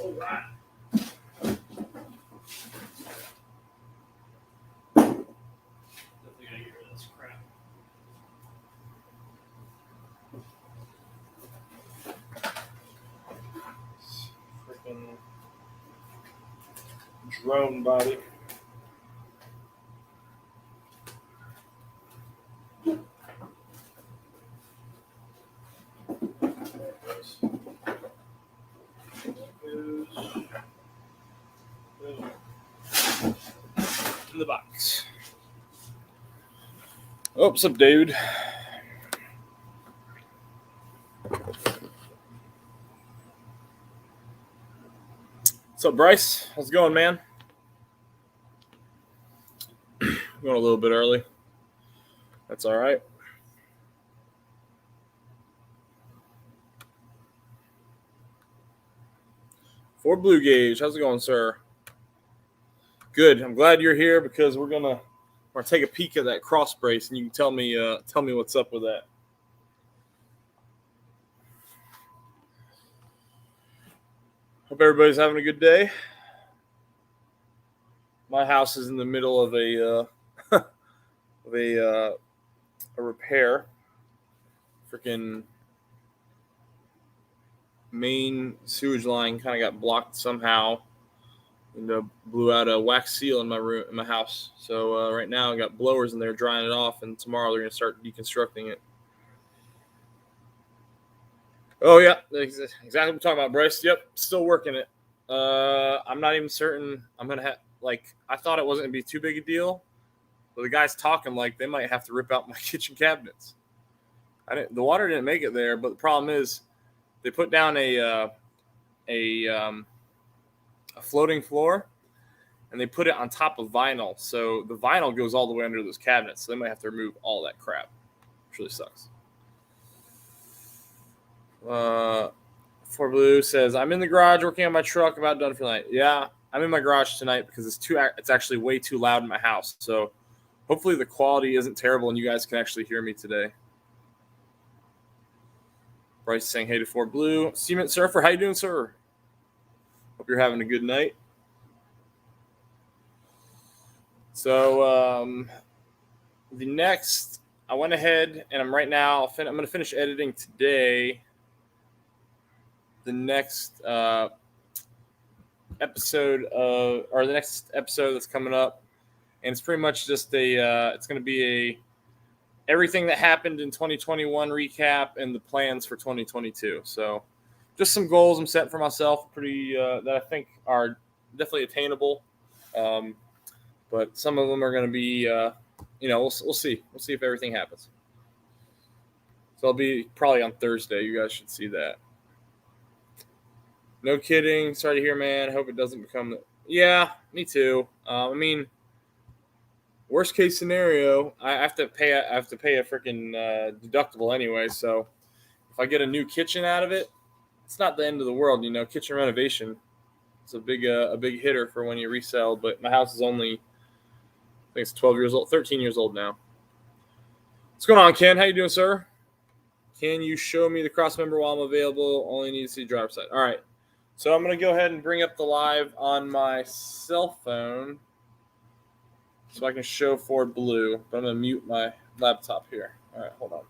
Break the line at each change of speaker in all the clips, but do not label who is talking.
All right. Definitely gotta get rid of this crap. Freaking drone body. In the box. Oh, what's up, dude? What's up, Bryce? How's it going, man? Going a little bit early. That's all right. For Blue Gauge, how's it going, sir? Good. I'm glad you're here because we're gonna take a peek at that cross brace, and you can tell me what's up with that. Hope everybody's having a good day. My house is in the middle of a repair. Freaking main sewage line kind of got blocked somehow, and blew out a wax seal in my house. So right now I got blowers in there drying it off, and tomorrow they're gonna start deconstructing it. Oh yeah, exactly what I'm talking about, Bryce. Yep, still working it. I'm not even certain I'm gonna have, like, I thought it wasn't gonna be too big a deal, but the guy's talking like they might have to rip out my kitchen cabinets. The water didn't make it there, but the problem is they put down a floating floor, and they put it on top of vinyl. So the vinyl goes all the way under those cabinets. So they might have to remove all that crap, which really sucks. For Blue says, I'm in the garage working on my truck, about done for the night. Yeah, I'm in my garage tonight because it's actually way too loud in my house. So hopefully the quality isn't terrible and you guys can actually hear me today. Bryce saying hey to Fort Blue. Cement Surfer, how you doing, sir? Hope you're having a good night. So the next, I went ahead and I'm right now, I'm going to finish editing today the next episode that's coming up, and it's pretty much just it's going to be everything that happened in 2021 recap and the plans for 2022. So just some goals I'm setting for myself, that I think are definitely attainable. But some of them are going to be, we'll see. We'll see if everything happens. So I'll be probably on Thursday. You guys should see that. No kidding. Sorry to hear, man. I hope it doesn't become. Yeah, me too. I mean, worst case scenario, I have to pay a freaking deductible anyway. So if I get a new kitchen out of it, it's not the end of the world. Kitchen renovation. It's a big hitter for when you resell. But my house is only, I think it's 13 years old now. What's going on, Ken? How you doing, sir? Can you show me the cross member while I'm available? Only need to see driver's side. All right. So I'm going to go ahead and bring up the live on my cell phone so I can show Ford Blue. But I'm going to mute my laptop here. All right, hold on.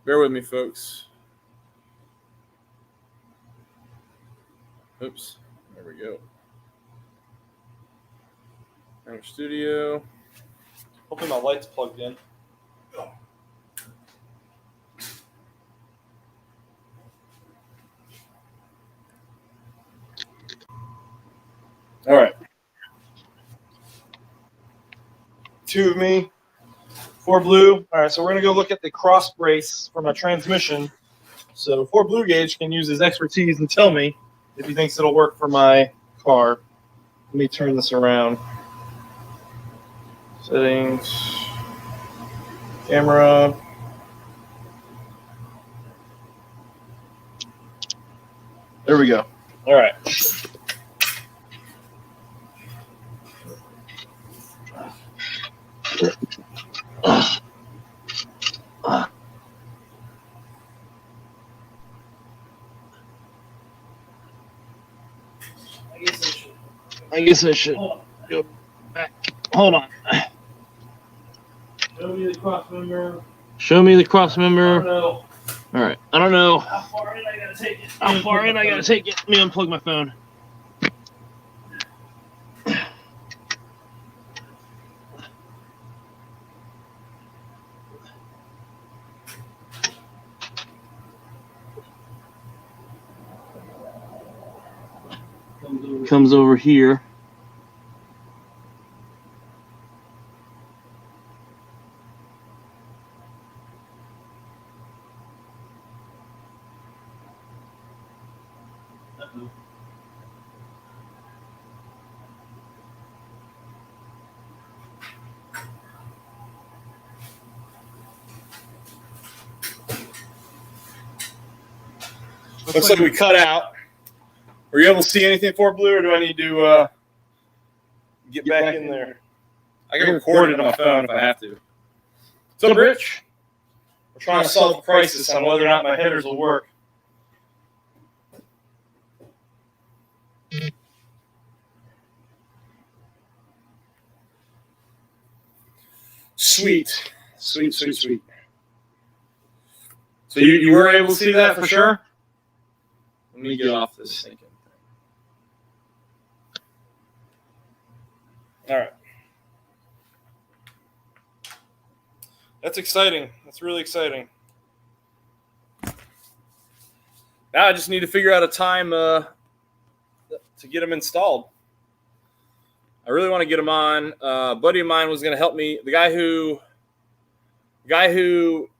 Bear with me, folks. Oops. There we go. Our studio. Hopefully my light's plugged in. All right. Two of me, Ford Blue. All right, so we're going to go look at the cross brace for my transmission. So Ford Blue Gauge can use his expertise and tell me if he thinks it'll work for my car. Let me turn this around. Settings. Camera. There we go. All right.
I guess I should go back. Hold on.
Show me the cross member.
Show me the cross member.
Oh,
All right. I don't know.
how far in I gotta take it?
How far in I gotta take it? Let me unplug my phone. Comes over here.
Looks like we cut out. Were you able to see anything for Blue, or do I need to get back in there? I can record it on my phone if I have to. What's up, Rich? We're trying to solve a crisis on whether or not my headers will work. Sweet. Sweet. So you were able to see that for sure? Let me get off this thinking thing. All right. That's exciting. That's really exciting. Now I just need to figure out a time to get them installed. I really want to get them on. A buddy of mine was going to help me. The guy who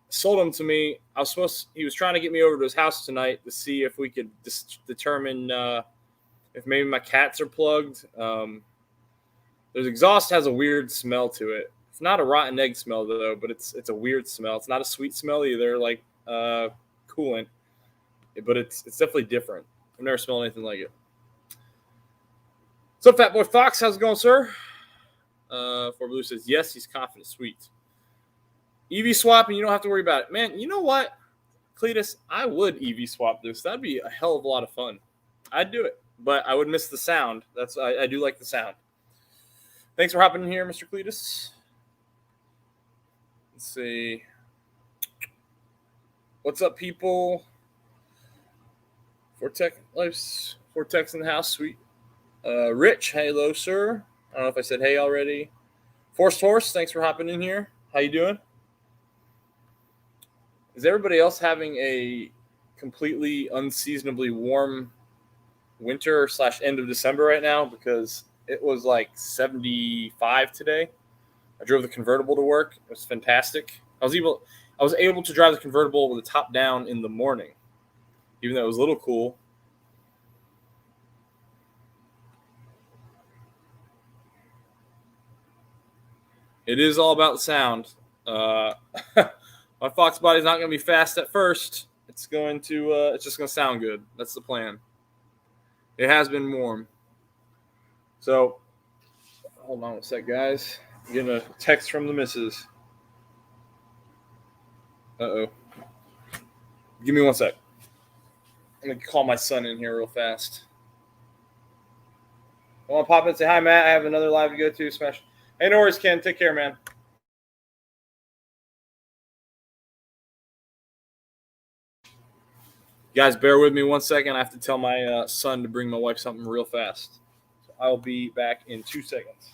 sold them to me, he was trying to get me over to his house tonight to see if we could determine if maybe my cats are plugged. There's exhaust has a weird smell to it. It's not a rotten egg smell though, but it's a weird smell. It's not a sweet smell either, like coolant, but it's definitely different. I've never smelled anything like it. What's up, Fat Boy Fox? How's it going, sir? For Blue says yes, he's confident. Sweet. EV swap, and you don't have to worry about it. Man, you know what, Cletus? I would EV swap this. That'd be a hell of a lot of fun. I'd do it, but I would miss the sound. I do like the sound. Thanks for hopping in here, Mr. Cletus. Let's see. What's up, people? Vortex in the house. Sweet. Rich, hello, sir. I don't know if I said hey already. Forced Horse, thanks for hopping in here. How you doing? Is everybody else having a completely unseasonably warm winter / end of December right now? Because it was like 75 today. I drove the convertible to work. It was fantastic. I was able to drive the convertible with the top down in the morning, even though it was a little cool. It is all about the sound. My Fox body's not going to be fast at first. It's just going to sound good. That's the plan. It has been warm. So, hold on a sec, guys. I'm getting a text from the missus. Uh-oh. Give me one sec. I'm going to call my son in here real fast. I want to pop in and say, hi, Matt. I have another live to go to. Smash. Hey, no worries, Ken. Take care, man. Guys, bear with me 1 second. I have to tell my son to bring my wife something real fast. So I'll be back in 2 seconds.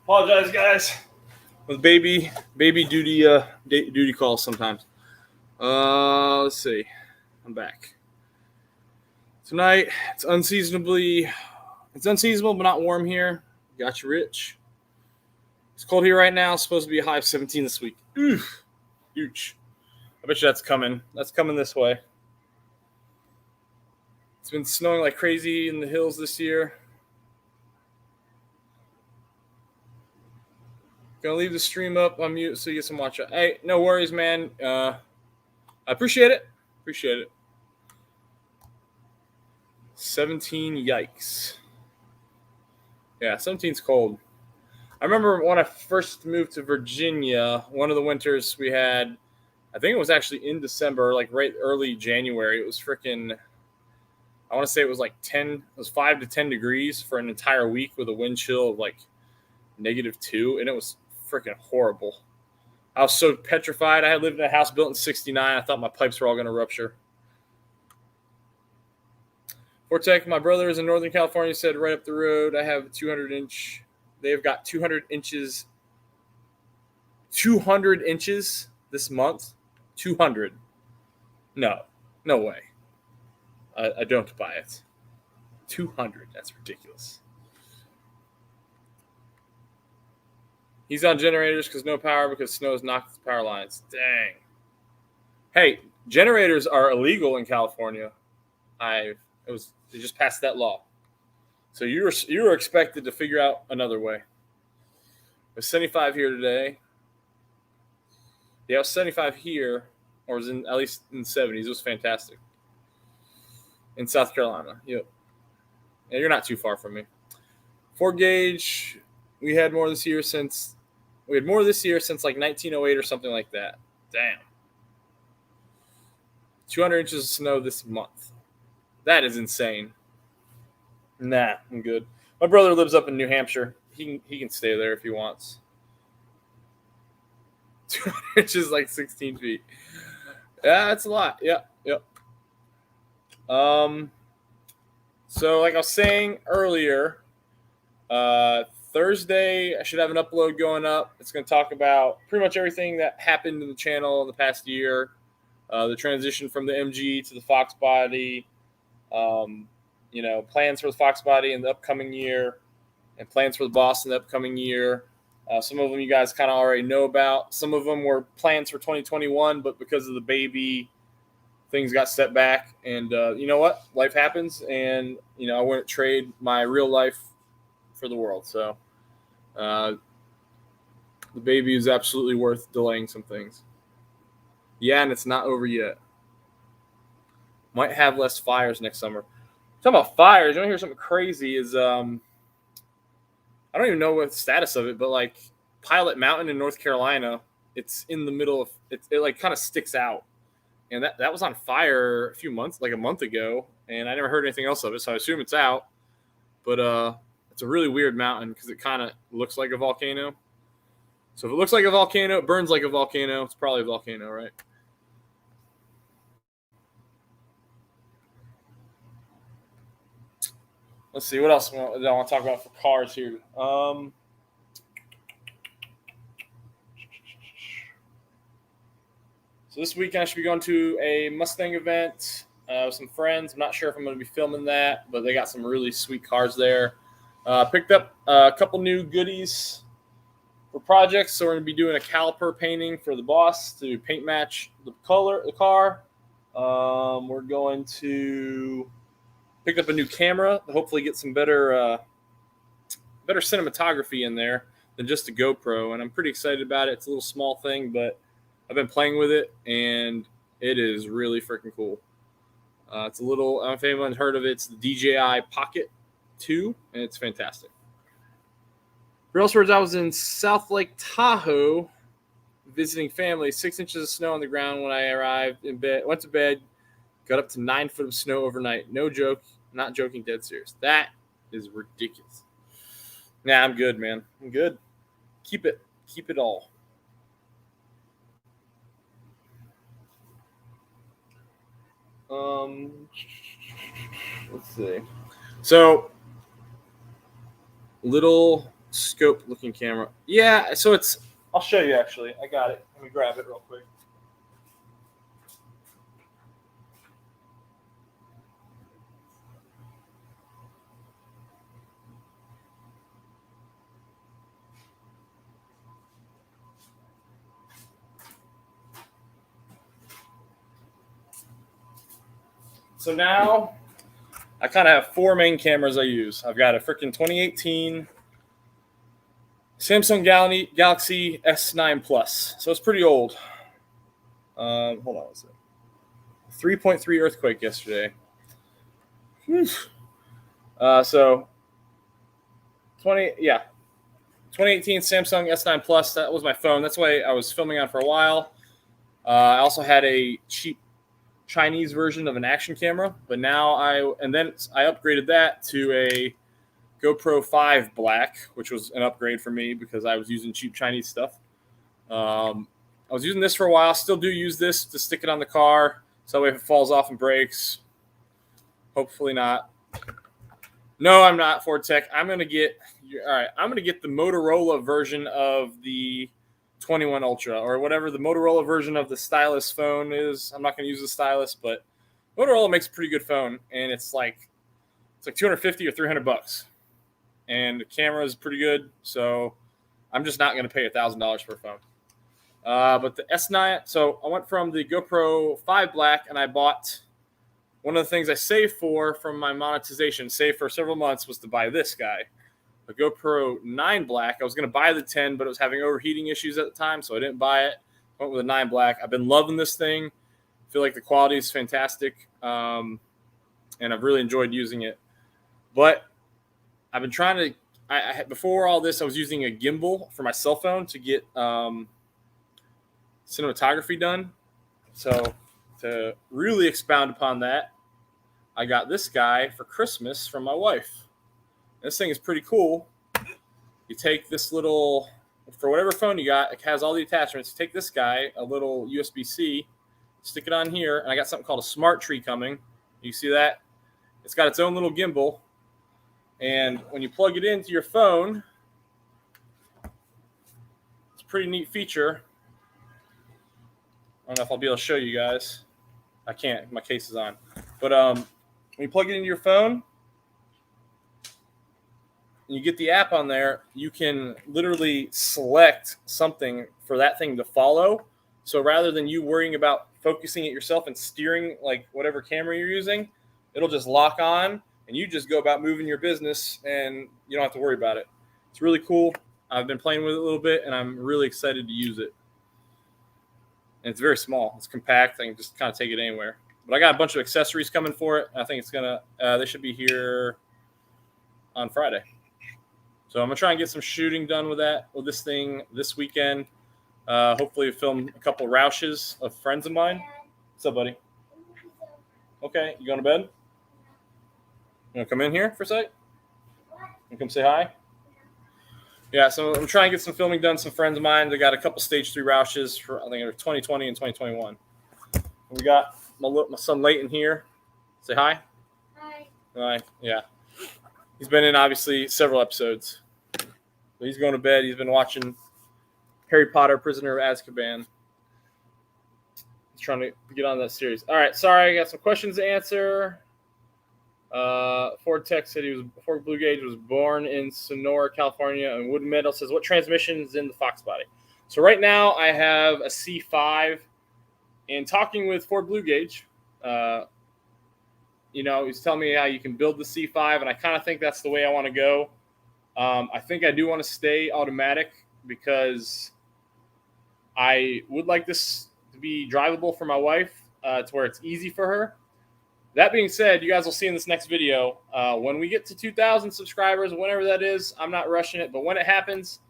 Apologize, guys. With baby duty calls sometimes. Let's see. I'm back. Tonight, it's unseasonable, but not warm here. Got you, Rich. It's cold here right now. It's supposed to be a high of 17 this week. Oof. Huge. I bet you that's coming. That's coming this way. It's been snowing like crazy in the hills this year. Gonna leave the stream up on mute so you get some watch. Hey, no worries, man. I appreciate it. Appreciate it. 17, yikes. Yeah, 17's cold. I remember when I first moved to Virginia, one of the winters we had, I think it was actually in December, like right early January. It was freaking, I want to say it was like 10, it was 5 to 10 degrees for an entire week with a wind chill of like -2, and it was freaking horrible. I was so petrified. I had lived in a house built in 69. I thought my pipes were all going to rupture. Vortex, my brother is in Northern California, said right up the road. I have 200-inch. They've got 200 inches. 200 inches this month. 200. No way. I don't buy it. 200. That's ridiculous. He's on generators because no power because snow has knocked the power lines. Dang. Hey, generators are illegal in California. They just passed that law. So you were expected to figure out another way. It was 75 here today. Yeah, it was 75 here, or it was at least in the 70s. It was fantastic. In South Carolina. Yep. Yeah, you're not too far from me. 4 gauge, we had more this year since like 1908 or something like that. Damn. 200 inches of snow this month. That is insane. Nah, I'm good. My brother lives up in New Hampshire. He can stay there if he wants. 200 inches, like 16 feet. Yeah, that's a lot. Yep. So like I was saying earlier, Thursday I should have an upload going up. It's going to talk about pretty much everything that happened in the channel in the past year. The transition from the MG to the Fox body. Plans for the Fox body in the upcoming year, and plans for the Boss in the upcoming year. Some of them you guys kind of already know about. Some of them were plans for 2021, but because of the baby, things got set back. And you know what? Life happens, and I wouldn't trade my real life for the world. So the baby is absolutely worth delaying some things. Yeah, and it's not over yet. Might have less fires next summer. Talking about fires, you want to hear something crazy is I don't even know what the status of it, but like Pilot Mountain in North Carolina, it's in the middle of it like kind of sticks out. And that was on fire a month ago, and I never heard anything else of it, so I assume it's out. But it's a really weird mountain because it kind of looks like a volcano. So if it looks like a volcano, it burns like a volcano, it's probably a volcano, right? Let's see, what else do I want to talk about for cars here? So this weekend I should be going to a Mustang event with some friends. I'm not sure if I'm going to be filming that, but they got some really sweet cars there. Picked up a couple new goodies for projects. So we're going to be doing a caliper painting for the Boss to paint match the car. We're going to pick up a new camera to hopefully get some better cinematography in there than just a GoPro. And I'm pretty excited about it. It's a little small thing, but I've been playing with it, and it is really freaking cool. It's a little, I don't know if anyone's heard of it. It's the DJI Pocket 2, and it's fantastic. For else words, I was in South Lake Tahoe visiting family. 6 inches of snow on the ground when I arrived in bed. Went to bed, got up to 9 foot of snow overnight. No joke, not joking, dead serious. That is ridiculous. Nah, I'm good, man. I'm good. Keep it all. Let's see. So, little scope looking camera. Yeah, so I'll show you actually. I got it. Let me grab it real quick. So now I kind of have 4 main cameras I use. I've got a freaking 2018 Samsung Galaxy S9 Plus. So it's pretty old. Hold on a second. 3.3 earthquake yesterday. So 2018 Samsung S9 Plus. That was my phone. That's why I was filming on for a while. I also had a cheap Chinese version of an action camera, but now I upgraded that to a GoPro 5 Black, which was an upgrade for me because I was using cheap Chinese stuff. I was using this for a while. Still do use this to stick it on the car, so that way if it falls off and breaks, hopefully not. No, I'm not Vortex. I'm gonna get the Motorola version of the 21 Ultra or whatever the Motorola version of the stylus phone is. I'm not gonna use the stylus, but Motorola makes a pretty good phone, and it's like $250 or $300, and the camera is pretty good. So I'm just not gonna pay $1,000 for a phone. But the S9. So I went from the GoPro 5 Black, and I bought. One of the things I saved from my monetization, saved for several months, was to buy this guy, a GoPro 9 Black. I was going to buy the 10, but it was having overheating issues at the time, so I didn't buy it. Went with a 9 Black. I've been loving this thing. I feel like the quality is fantastic, and I've really enjoyed using it. But I've been trying to before all this, I was using a gimbal for my cell phone to get cinematography done. So to really expound upon that, I got this guy for Christmas from my wife. This thing is pretty cool. You take this little, for whatever phone you got, it has all the attachments. You take this guy, a little USB-C, stick it on here, and I got something called a Smart Tree coming. You see that? It's got its own little gimbal. And when you plug it into your phone, it's a pretty neat feature. I don't know if I'll be able to show you guys. I can't. My case is on. But when you plug it into your phone, and you get the app on there, you can literally select something for that thing to follow. So rather than you worrying about focusing it yourself and steering like whatever camera you're using, it'll just lock on, and you just go about moving your business, and you don't have to worry about it. It's really cool. I've been playing with it a little bit, and I'm really excited to use it. And it's very small. It's compact. I can just kind of take it anywhere. But I got a bunch of accessories coming for it. I think it's going to they should be here on Friday. So I'm going to try and get some shooting done with this thing this weekend. Hopefully film a couple of Roushes of friends of mine. What's up, buddy? Okay, you going to bed? You want to come in here for a sec? You come say hi? Yeah, so I'm trying to get some filming done. Some friends of mine, they got a couple stage 3 Roushes for, I think, 2020 and 2021. We got my son Leighton here. Say hi.
Hi.
Hi. Yeah. He's been in, obviously, several episodes. So he's going to bed. He's been watching Harry Potter, Prisoner of Azkaban. He's trying to get on that series. All right, sorry, I got some questions to answer. Vortex said Fort Blue Gauge was born in Sonora, California, and Wood Meadow says, what transmission is in the Fox body? So right now I have a C5, and talking with Fort Blue Gauge, he's telling me how you can build the C5, and I kind of think that's the way I want to go. I think I do want to stay automatic because I would like this to be drivable for my wife, to where it's easy for her. That being said, you guys will see in this next video, when we get to 2,000 subscribers, whenever that is, I'm not rushing it. But when it happens,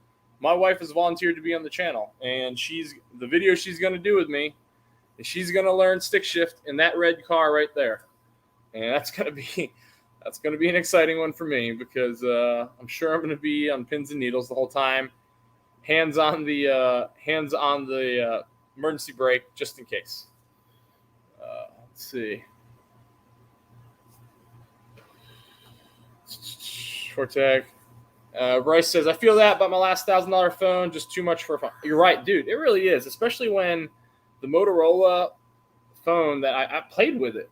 my wife has volunteered to be on the channel. And the video she's going to do with me is she's going to learn stick shift in that red car right there. And that's going to be an exciting one for me because I'm sure I'm going to be on pins and needles the whole time. Hands on the emergency brake just in case. Let's see. Vortex. Bryce says, I feel that about my last $1,000 phone, just too much for a phone. You're right, dude. It really is, especially when the Motorola phone that I played with it.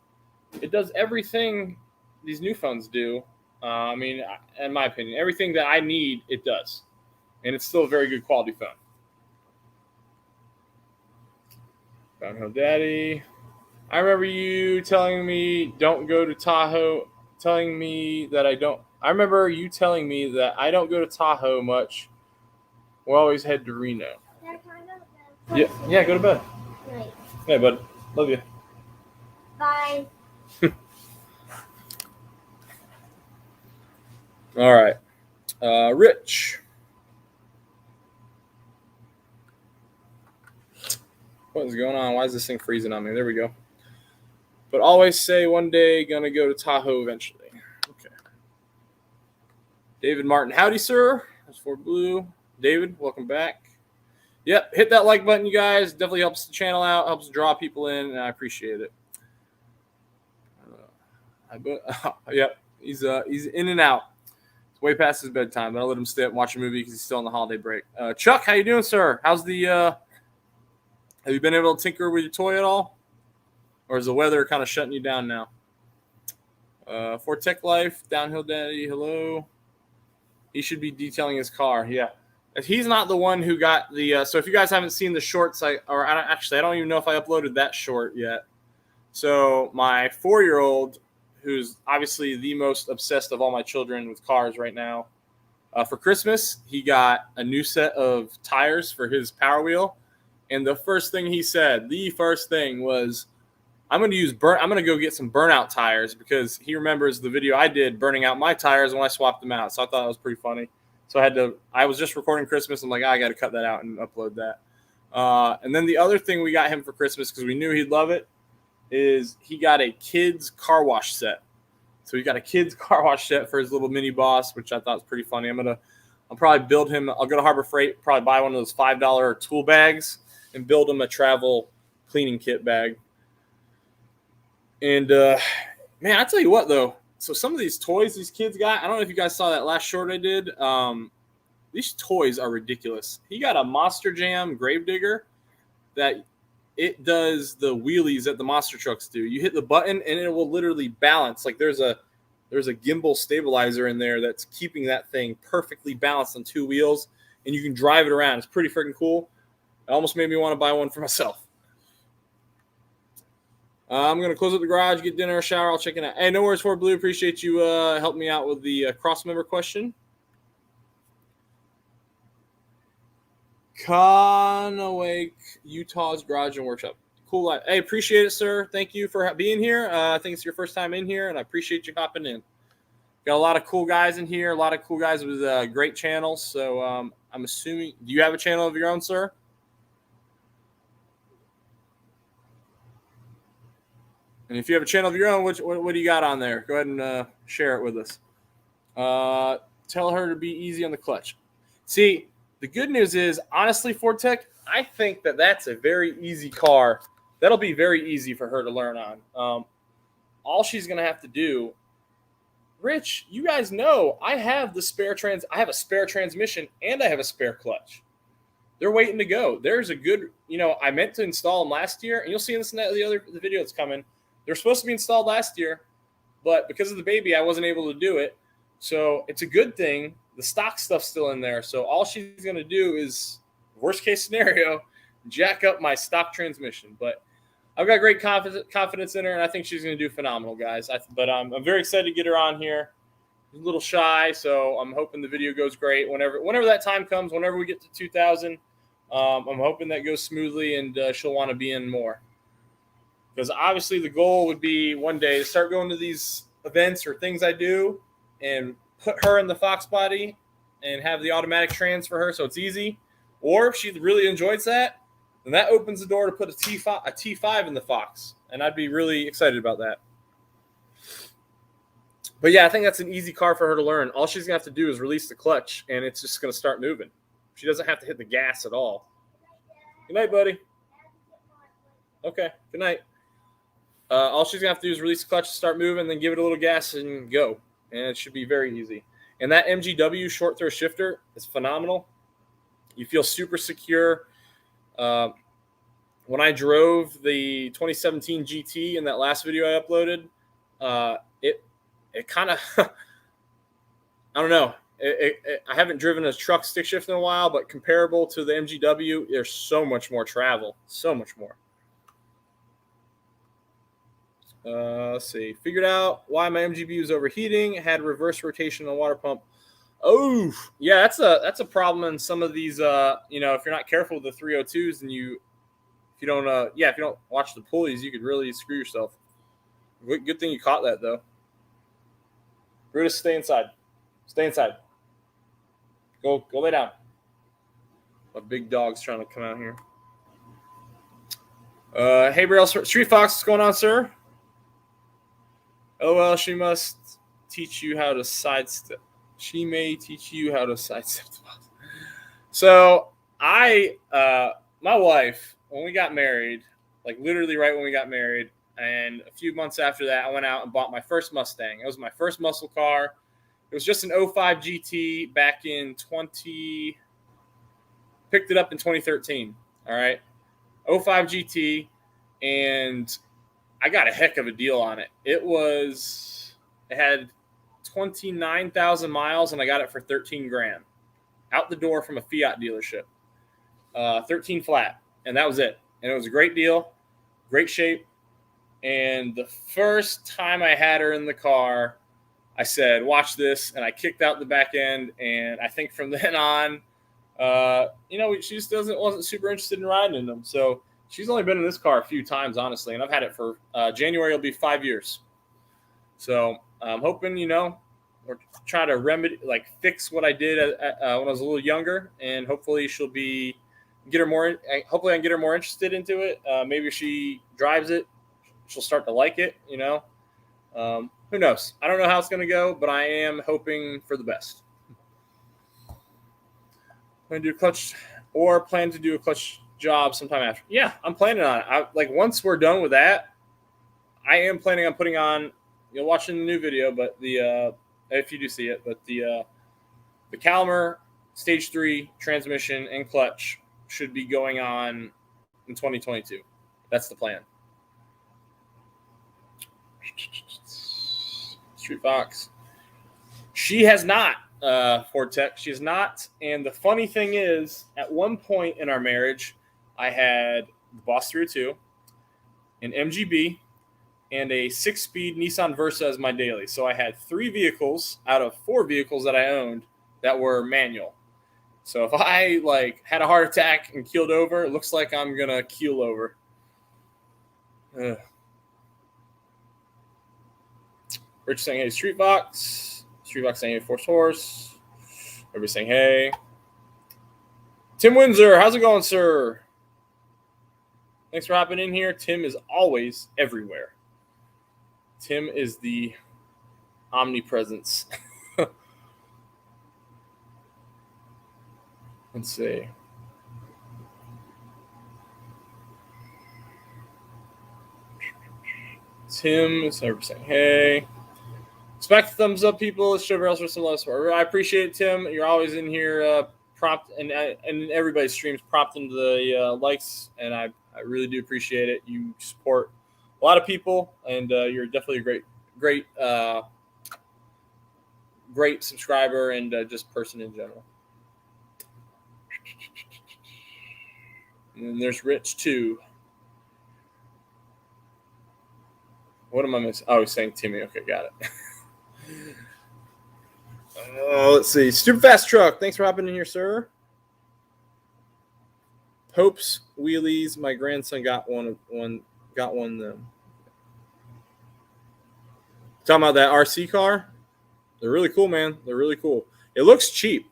It does everything these new phones do. In my opinion, everything that I need, it does. And it's still a very good quality phone. Downhill Daddy. I remember you telling me don't go to Tahoe. I remember you telling me that I don't go to Tahoe much We'll always head to Reno. Yeah, go to bed.
Night.
Hey, bud. Love you.
Bye.
All right. Rich. What is going on? Why is this thing freezing on me? There we go. But always say one day gonna go to Tahoe eventually. Okay. David Martin. Howdy, sir. That's for Blue. David, welcome back. Yep, hit that like button, you guys. Definitely helps the channel out, helps draw people in, and I appreciate it. Yep, he's in and out. It's way past his bedtime, but I'll let him stay up and watch a movie because he's still on the holiday break. Chuck, how you doing, sir? How's the? Have you been able to tinker with your toy at all, or is the weather kind of shutting you down now? For Tech Life, Downhill Daddy, hello. He should be detailing his car. Yeah. He's not the one who got the. So if you guys haven't seen the shorts, I don't even know if I uploaded that short yet. So my 4-year-old, who's obviously the most obsessed of all my children with cars right now, for Christmas he got a new set of tires for his Power Wheel, and the first thing he said, was, I'm going to go get some burnout tires because he remembers the video I did burning out my tires when I swapped them out. So I thought that was pretty funny. So I was just recording Christmas. I'm like, I got to cut that out and upload that. And then the other thing we got him for Christmas, because we knew he'd love it, is he got a kid's car wash set. So he got a kid's car wash set for his little mini boss, which I thought was pretty funny. I'll probably build him. I'll go to Harbor Freight, probably buy one of those $5 tool bags and build him a travel cleaning kit bag. And man, I tell you what though. So some of these toys these kids got, I don't know if you guys saw that last short I did. These toys are ridiculous. He got a Monster Jam Gravedigger that it does the wheelies that the monster trucks do. You hit the button and it will literally balance. Like there's a gimbal stabilizer in there that's keeping that thing perfectly balanced on 2 wheels, and you can drive it around. It's pretty freaking cool. It almost made me want to buy one for myself. I'm going to close up the garage, get dinner, shower. I'll check it out. Hey, no worries for Blue. Appreciate you helping me out with the cross member question. Conawake, Utah's Garage and Workshop. Cool life. Hey, appreciate it, sir. Thank you for being here. I think it's your first time in here, and I appreciate you hopping in. Got a lot of cool guys in here, a lot of cool guys with great channels. So I'm assuming, do you have a channel of your own, sir? And if you have a channel of your own, what do you got on there? Go ahead and share it with us. Tell her to be easy on the clutch. See, the good news is, honestly, Vortex, I think that's a very easy car. That'll be very easy for her to learn on. All she's going to have to do, Rich, you guys know I have a spare transmission and I have a spare clutch. They're waiting to go. There's a good, I meant to install them last year, and you'll see in the video that's coming. They're supposed to be installed last year, but because of the baby, I wasn't able to do it. So it's a good thing. The stock stuff's still in there. So all she's going to do is, worst case scenario, jack up my stock transmission. But I've got great confidence in her, and I think she's going to do phenomenal, guys. But I'm very excited to get her on here. She's a little shy, so I'm hoping the video goes great. Whenever that time comes, whenever we get to 2,000, I'm hoping that goes smoothly, and she'll want to be in more. Because obviously the goal would be one day to start going to these events or things I do and put her in the Fox body and have the automatic trans for her so it's easy. Or if she really enjoys that, then that opens the door to put a T5 in the Fox. And I'd be really excited about that. But yeah, I think that's an easy car for her to learn. All she's going to have to do is release the clutch, and it's just going to start moving. She doesn't have to hit the gas at all. Good night, buddy. Okay, good night. All she's going to have to do is release the clutch, start moving, then give it a little gas and go. And it should be very easy. And that MGW short throw shifter is phenomenal. You feel super secure. When I drove the 2017 GT in that last video I uploaded, it kind of, I don't know. I haven't driven a truck stick shift in a while, but comparable to the MGW, there's so much more travel. So much more. Let's see. Figured out why my MGB was overheating. Had reverse rotation on the water pump. Oh, yeah, that's a problem in some of these. If you're not careful with the 302s, and if you don't watch the pulleys, you could really screw yourself. Good thing you caught that though. Brutus, stay inside. Stay inside. Go lay down. A big dog's trying to come out here. Hey, Braille Street Fox, what's going on, sir? Oh well, she must teach you how to sidestep. She may teach you how to sidestep the box. So my wife, when we got married, like literally right when we got married, and a few months after that, I went out and bought my first Mustang. It was my first muscle car. It was just an 05 GT back in picked it up in 2013. All right. 05 GT, and I got a heck of a deal on it. It had 29,000 miles, and I got it for 13 grand out the door from a Fiat dealership. 13 flat, and that was it. And it was a great deal, great shape. And the first time I had her in the car, I said, watch this, and I kicked out the back end, and I think from then on, she just wasn't super interested in riding in them. So she's only been in this car a few times, honestly, and I've had it for January will be 5 years. So I'm hoping, or try to fix what I did when I was a little younger, and hopefully hopefully I can get her more interested into it. Maybe if she drives it, she'll start to like it, Who knows? I don't know how it's going to go, but I am hoping for the best. I'm going to do a clutch or plan to do a clutch job sometime after. Yeah, I'm planning on it. Once we're done with that, I am planning on putting on, you'll watch in the new video, but if you do see it, but the Calmer Stage 3 transmission and clutch should be going on in 2022. That's the plan. Street Fox. She has not, Vortex. She has not. And the funny thing is, at one point in our marriage, I had the Boss 302, an MGB, and a 6-speed Nissan Versa as my daily. So I had 3 vehicles out of 4 vehicles that I owned that were manual. So if I had a heart attack and keeled over, it looks like I'm gonna keel over. Rich saying, hey, Street Fox. Street Fox saying, hey, Force Horse. Everybody saying, hey. Tim Windsor, how's it going, sir? Thanks for hopping in here. Tim is always everywhere. Tim is the omnipresence. Let's see. Tim is saying, hey. Expect thumbs up, people. Let's show everyone else for some love support. I appreciate it, Tim. You're always in here prompt, and everybody's streams prompting the likes, and I really do appreciate it. You support a lot of people, and you're definitely a great subscriber and just person in general. And there's Rich too. What am I missing? Oh, he's saying Timmy. Okay, got it. Let's see. Stupid Fast Truck. Thanks for hopping in here, sir. Pope's Wheelies. My grandson got one. Got one of them. Talking about that RC car? They're really cool, man. They're really cool. It looks cheap,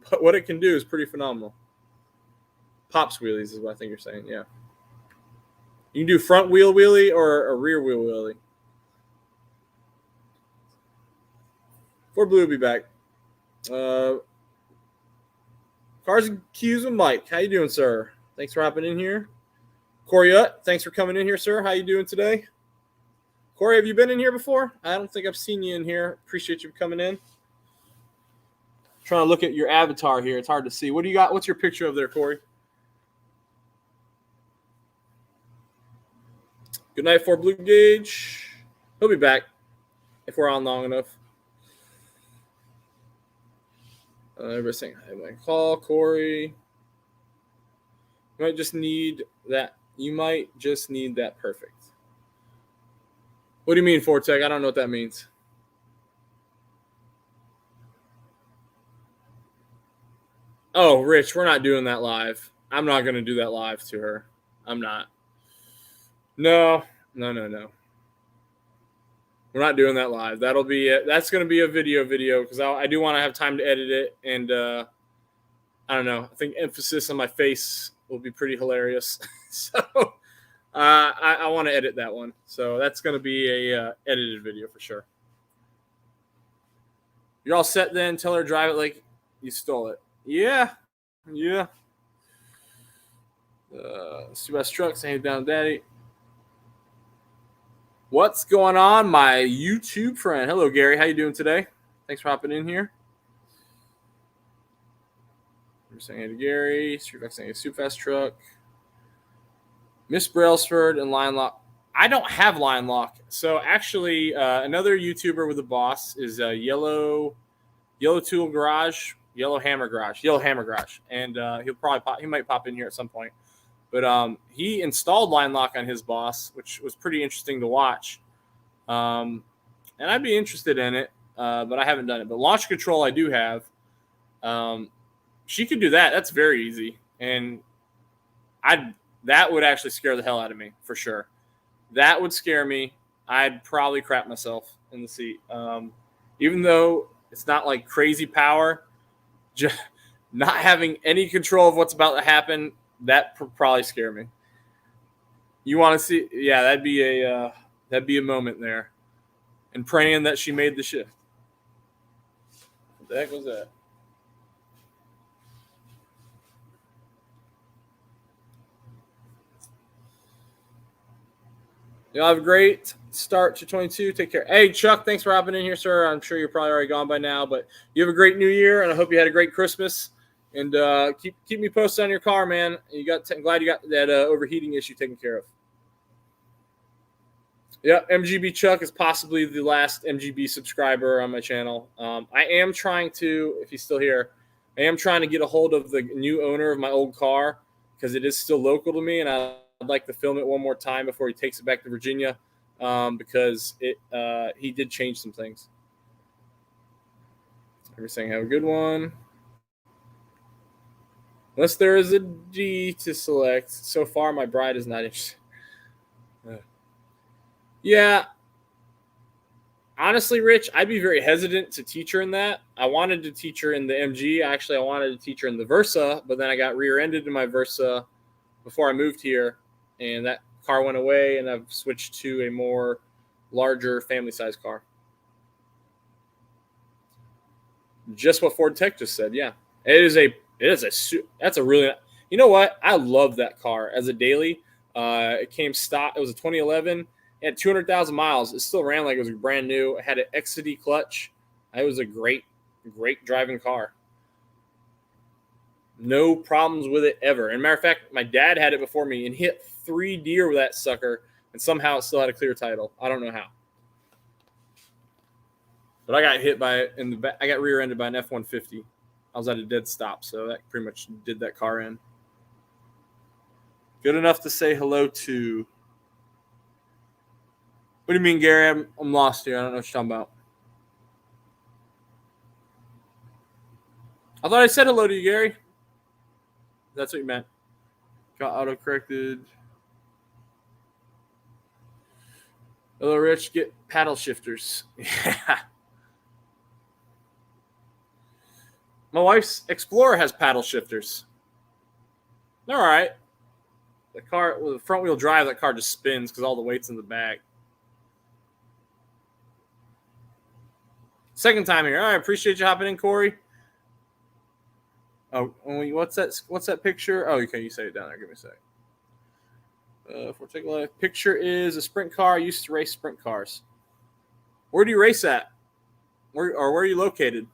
but what it can do is pretty phenomenal. Pops Wheelies is what I think you're saying. Yeah. You can do front wheel wheelie or a rear wheel wheelie. For Blue will be back. Cars and Q's with Mike. How you doing, sir? Thanks for hopping in here. Corey thanks for coming in here, sir. How you doing today? Corey, have you been in here before? I don't think I've seen you in here. Appreciate you coming in. Trying to look at your avatar here. It's hard to see. What do you got? What's your picture of there, Corey? Good night, for Blue Gauge. He'll be back if we're on long enough. Everybody's saying, I might call Corey. You might just need that. You might just need that perfect. What do you mean, Fortec? I don't know what that means. Oh, Rich, we're not doing that live. I'm not going to do that live to her. I'm not. No. We're not doing that live. That'll be it. That's going to be a video because I do want to have time to edit it. And I don't know. I think emphasis on my face will be pretty hilarious. So I want to edit that one. So that's going to be a edited video for sure. You're all set then? Tell her to drive it like you stole it. Yeah. Stupid truck saying down, Daddy. What's going on, my YouTube friend? Hello, Gary. How you doing today? Thanks for hopping in here. We're saying hey to Gary. Streetback saying a super fast truck. Miss Brailsford and Line Lock. I don't have Line Lock. So actually, another YouTuber with a boss is Yellow Tool Garage, Yellow Hammer Garage, and he'll probably he might pop in here at some point. But he installed Line Lock on his boss, which was pretty interesting to watch. And I'd be interested in it, but I haven't done it. But launch control I do have. She could do that. That's very easy. And that would actually scare the hell out of me, for sure. That would scare me. I'd probably crap myself in the seat. Even though it's not like crazy power, just not having any control of what's about to happen, that probably scare me. You want to see? Yeah, that'd be a moment there, and praying that she made the shift. What the heck was that? Y'all have a great start to 22. Take care. Hey, Chuck, thanks for hopping in here, sir. I'm sure you're probably already gone by now, but you have a great New Year, and I hope you had a great Christmas. And keep me posted on your car, man. Glad you got that overheating issue taken care of. Yeah, MGB Chuck is possibly the last MGB subscriber on my channel. I am trying to, if he's still here, I am trying to get a hold of the new owner of my old car because it is still local to me, and I'd like to film it one more time before he takes it back to Virginia because he did change some things. Everything have a good one. Unless there is a D to select. So far, my bride is not interested. Yeah. Honestly, Rich, I'd be very hesitant to teach her in that. I wanted to teach her in the MG. Actually, I wanted to teach her in the Versa, but then I got rear-ended in my Versa before I moved here, and that car went away, and I've switched to a more larger family-size car. Just what Ford Tech just said, yeah. That's a really, you know what? I love that car as a daily. It came stock. It was a 2011. It had 200,000 miles. It still ran like it was brand new. It had an XD clutch. It was a great driving car. No problems with it ever. And matter of fact, my dad had it before me and hit 3 deer with that sucker, and somehow it still had a clear title. I don't know how. But I got hit by it in the back. I got rear-ended by an F150. I was at a dead stop, so that pretty much did that car in. Good enough to say hello to. What do you mean, Gary? I'm lost here. I don't know what you're talking about. I thought I said hello to you, Gary. That's what you meant. Got auto-corrected. Hello, Rich. Get paddle shifters. Yeah. My wife's Explorer has paddle shifters. They're all right. The car with the front wheel drive, that car just spins because all the weight's in the back. Second time here. All right, appreciate you hopping in, Corey. Oh, what's that? What's that picture? Oh, okay, you say it down there. Give me a sec. For take a look, picture is a sprint car. I used to race sprint cars. Where do you race at? Where are you located?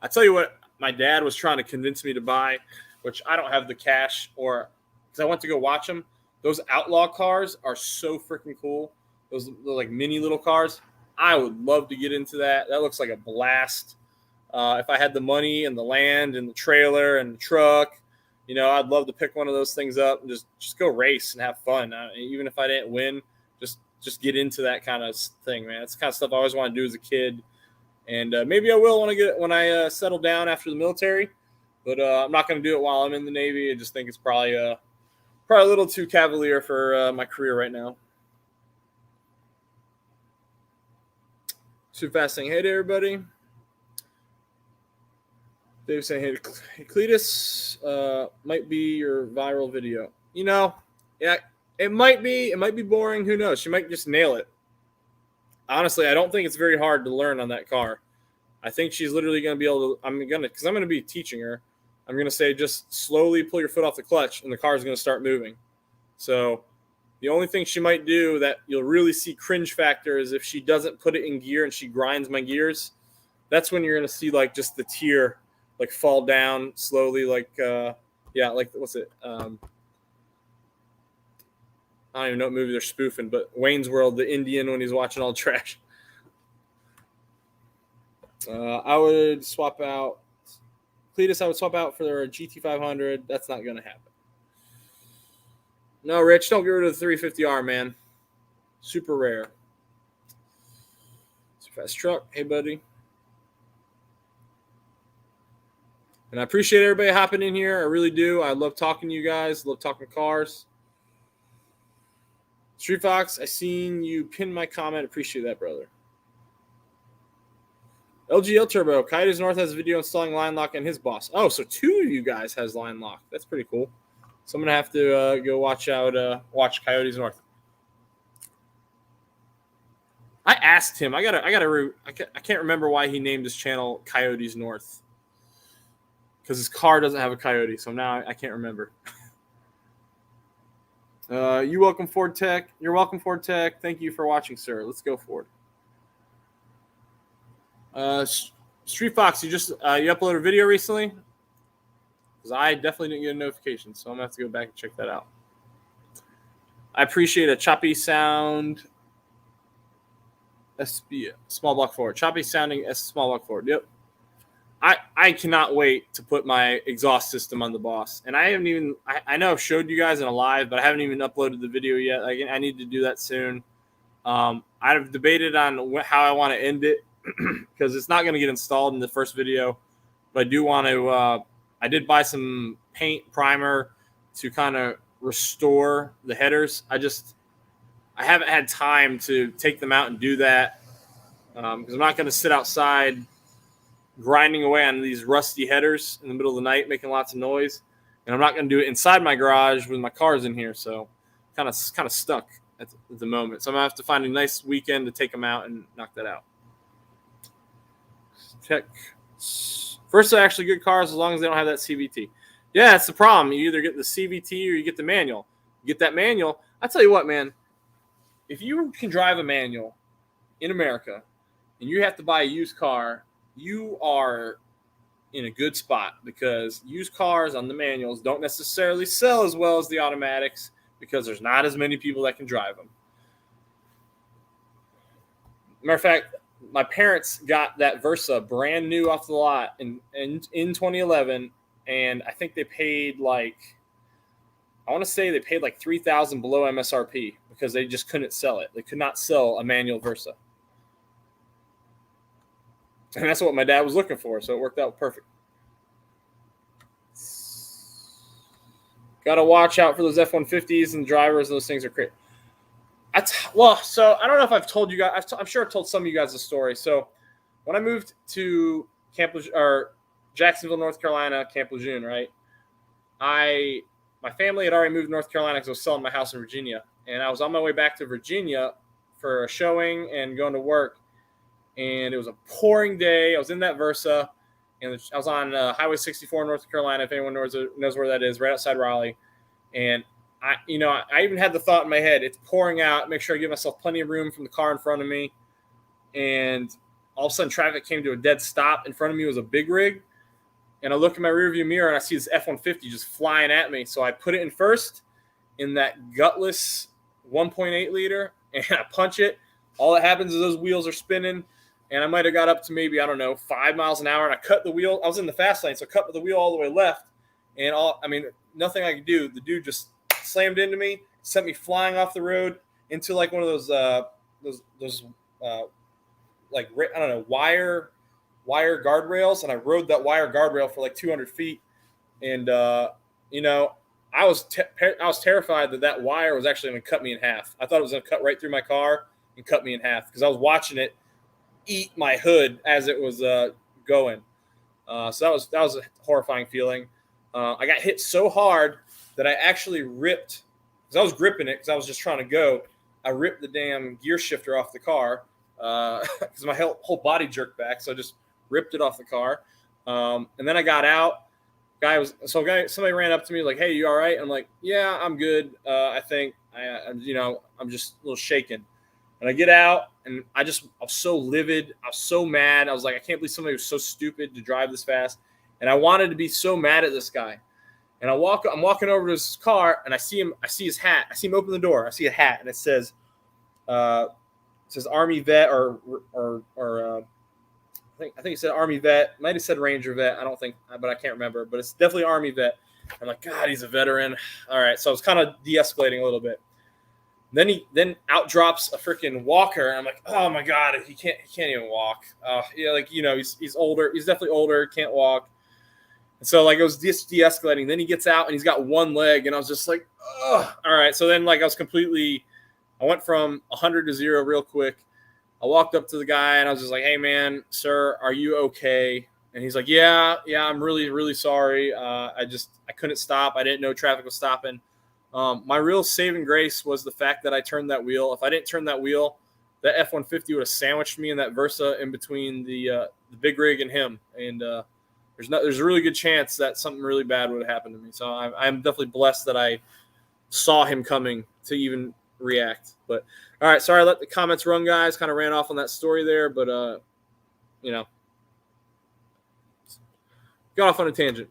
I tell you what, my dad was trying to convince me to buy, which I don't have the cash or because I went to go watch them. Those Outlaw cars are so freaking cool. Those like mini little cars. I would love to get into that. That looks like a blast. If I had the money and the land and the trailer and the truck, I'd love to pick one of those things up and just go race and have fun. Even if I didn't win, just get into that kind of thing, man. It's the kind of stuff I always wanted to do as a kid. And maybe I will when I settle down after the military. But I'm not going to do it while I'm in the Navy. I just think it's probably a little too cavalier for my career right now. Too fast saying hey to everybody. Dave saying hey Cletus, might be your viral video. You know, yeah, it might be boring. Who knows? She might just nail it. Honestly, I don't think it's very hard to learn on that car. I think she's literally going to be able to. Because I'm going to be teaching her. I'm going to say just slowly pull your foot off the clutch, and the car is going to start moving. So the only thing she might do that you'll really see cringe factor is if she doesn't put it in gear and she grinds my gears. That's when you're going to see like just the tear like fall down slowly, like like what's it? I don't even know what movie they're spoofing, but Wayne's World, the Indian when he's watching all the trash. I would swap out Cletus. I would swap out for their GT500. That's not going to happen. No, Rich, don't get rid of the 350R, man. Super rare. It's a fast truck. Hey, buddy. And I appreciate everybody hopping in here. I really do. I love talking to you guys. Love talking cars. Street Fox, I seen you pin my comment. Appreciate that, brother. LGL Turbo. Coyote North has a video installing line lock and his boss. Oh, so 2 of you guys has line lock. That's pretty cool. So I'm going to have to go watch Coyote North. I asked him. I can't remember why he named his channel Coyote North. Because his car doesn't have a coyote, so now I can't remember. You welcome Ford Tech. You're welcome Ford Tech. Thank you for watching, sir. Let's go Ford. Street Fox, you uploaded a video recently? Because I definitely didn't get a notification, so I'm going to have to go back and check that out. I appreciate a choppy sound SB, small block Ford. Choppy sounding small block Ford. Yep. I cannot wait to put my exhaust system on the boss. And I haven't even – I know I've showed you guys in a live, but I haven't even uploaded the video yet. I need to do that soon. I've debated on how I want to end it because it's not going to get installed in the first video. But I do want to I did buy some paint primer to kind of restore the headers. I haven't had time to take them out and do that because I'm not going to sit outside grinding away on these rusty headers in the middle of the night, making lots of noise. And I'm not going to do it inside my garage with my cars in here. So kind of stuck at the moment. So I'm going to have to find a nice weekend to take them out and knock that out. Check. First, they're actually good cars as long as they don't have that CVT. Yeah, that's the problem. You either get the CVT or you get the manual. You get that manual. I tell you what, man. If you can drive a manual in America and you have to buy a used car, you are in a good spot because used cars on the manuals don't necessarily sell as well as the automatics because there's not as many people that can drive them. Matter of fact, my parents got that Versa brand new off the lot in 2011, and I think they paid $3,000 below MSRP because they just couldn't sell it. They could not sell a manual Versa. And that's what my dad was looking for, so it worked out perfect. Got to watch out for those F-150s and drivers. Those things are crazy. So I don't know if I've told you guys. I'm sure I've told some of you guys the story. So when I moved to Jacksonville, North Carolina, Camp Lejeune, right? My family had already moved to North Carolina because I was selling my house in Virginia. And I was on my way back to Virginia for a showing and going to work. And it was a pouring day. I was in that Versa, and I was on Highway 64 in North Carolina, if anyone knows where that is, right outside Raleigh. And I even had the thought in my head, it's pouring out, make sure I give myself plenty of room from the car in front of me. And all of a sudden, traffic came to a dead stop. In front of me was a big rig. And I look in my rearview mirror, and I see this F-150 just flying at me. So I put it in first in that gutless 1.8 liter, and I punch it. All that happens is those wheels are spinning. And I might have got up to maybe, 5 miles an hour. And I cut the wheel. I was in the fast lane, so I cut the wheel all the way left. And nothing I could do. The dude just slammed into me, sent me flying off the road into like one of those wire wire guardrails, and I rode that wire guardrail for like 200 feet. And, you know, I was terrified that wire was actually going to cut me in half. I thought it was going to cut right through my car and cut me in half because I was watching it eat my hood as it was going. So that was a horrifying feeling. I got hit so hard that I actually ripped, because I was gripping it because I was just trying to go. I ripped the damn gear shifter off the car because my whole body jerked back. So I just ripped it off the car. And then I got out. Somebody ran up to me like, "Hey, you all right?" I'm like, "Yeah, I'm good. I think I'm just a little shaken." And I get out, and I was so livid. I was so mad. I was like, I can't believe somebody was so stupid to drive this fast. And I wanted to be so mad at this guy. And I'm walking over to his car, and I see him. I see his hat. I see him open the door. I see a hat, and it says Army vet or I think it said Army vet. Might have said Ranger vet. I don't think, but I can't remember. But it's definitely Army vet. I'm like, God, he's a veteran. All right, so I was kind of de-escalating a little bit. Then out drops a freaking walker, and I'm like, oh my God, he can't even walk. He's older. He's definitely older. Can't walk. And so like it was just de-escalating. Then he gets out and he's got one leg, and I was just like, oh, all right. So then like I went from 100 to 0 real quick. I walked up to the guy and I was just like, hey man, sir, are you okay? And he's like, yeah, I'm really, really sorry. I couldn't stop. I didn't know traffic was stopping. My real saving grace was the fact that I turned that wheel. If I didn't turn that wheel, that F-150 would have sandwiched me in that Versa in between the big rig and him. And there's a really good chance that something really bad would have happened to me. So I'm definitely blessed that I saw him coming to even react. But all right, sorry I let the comments run, guys. Kind of ran off on that story there, but got off on a tangent.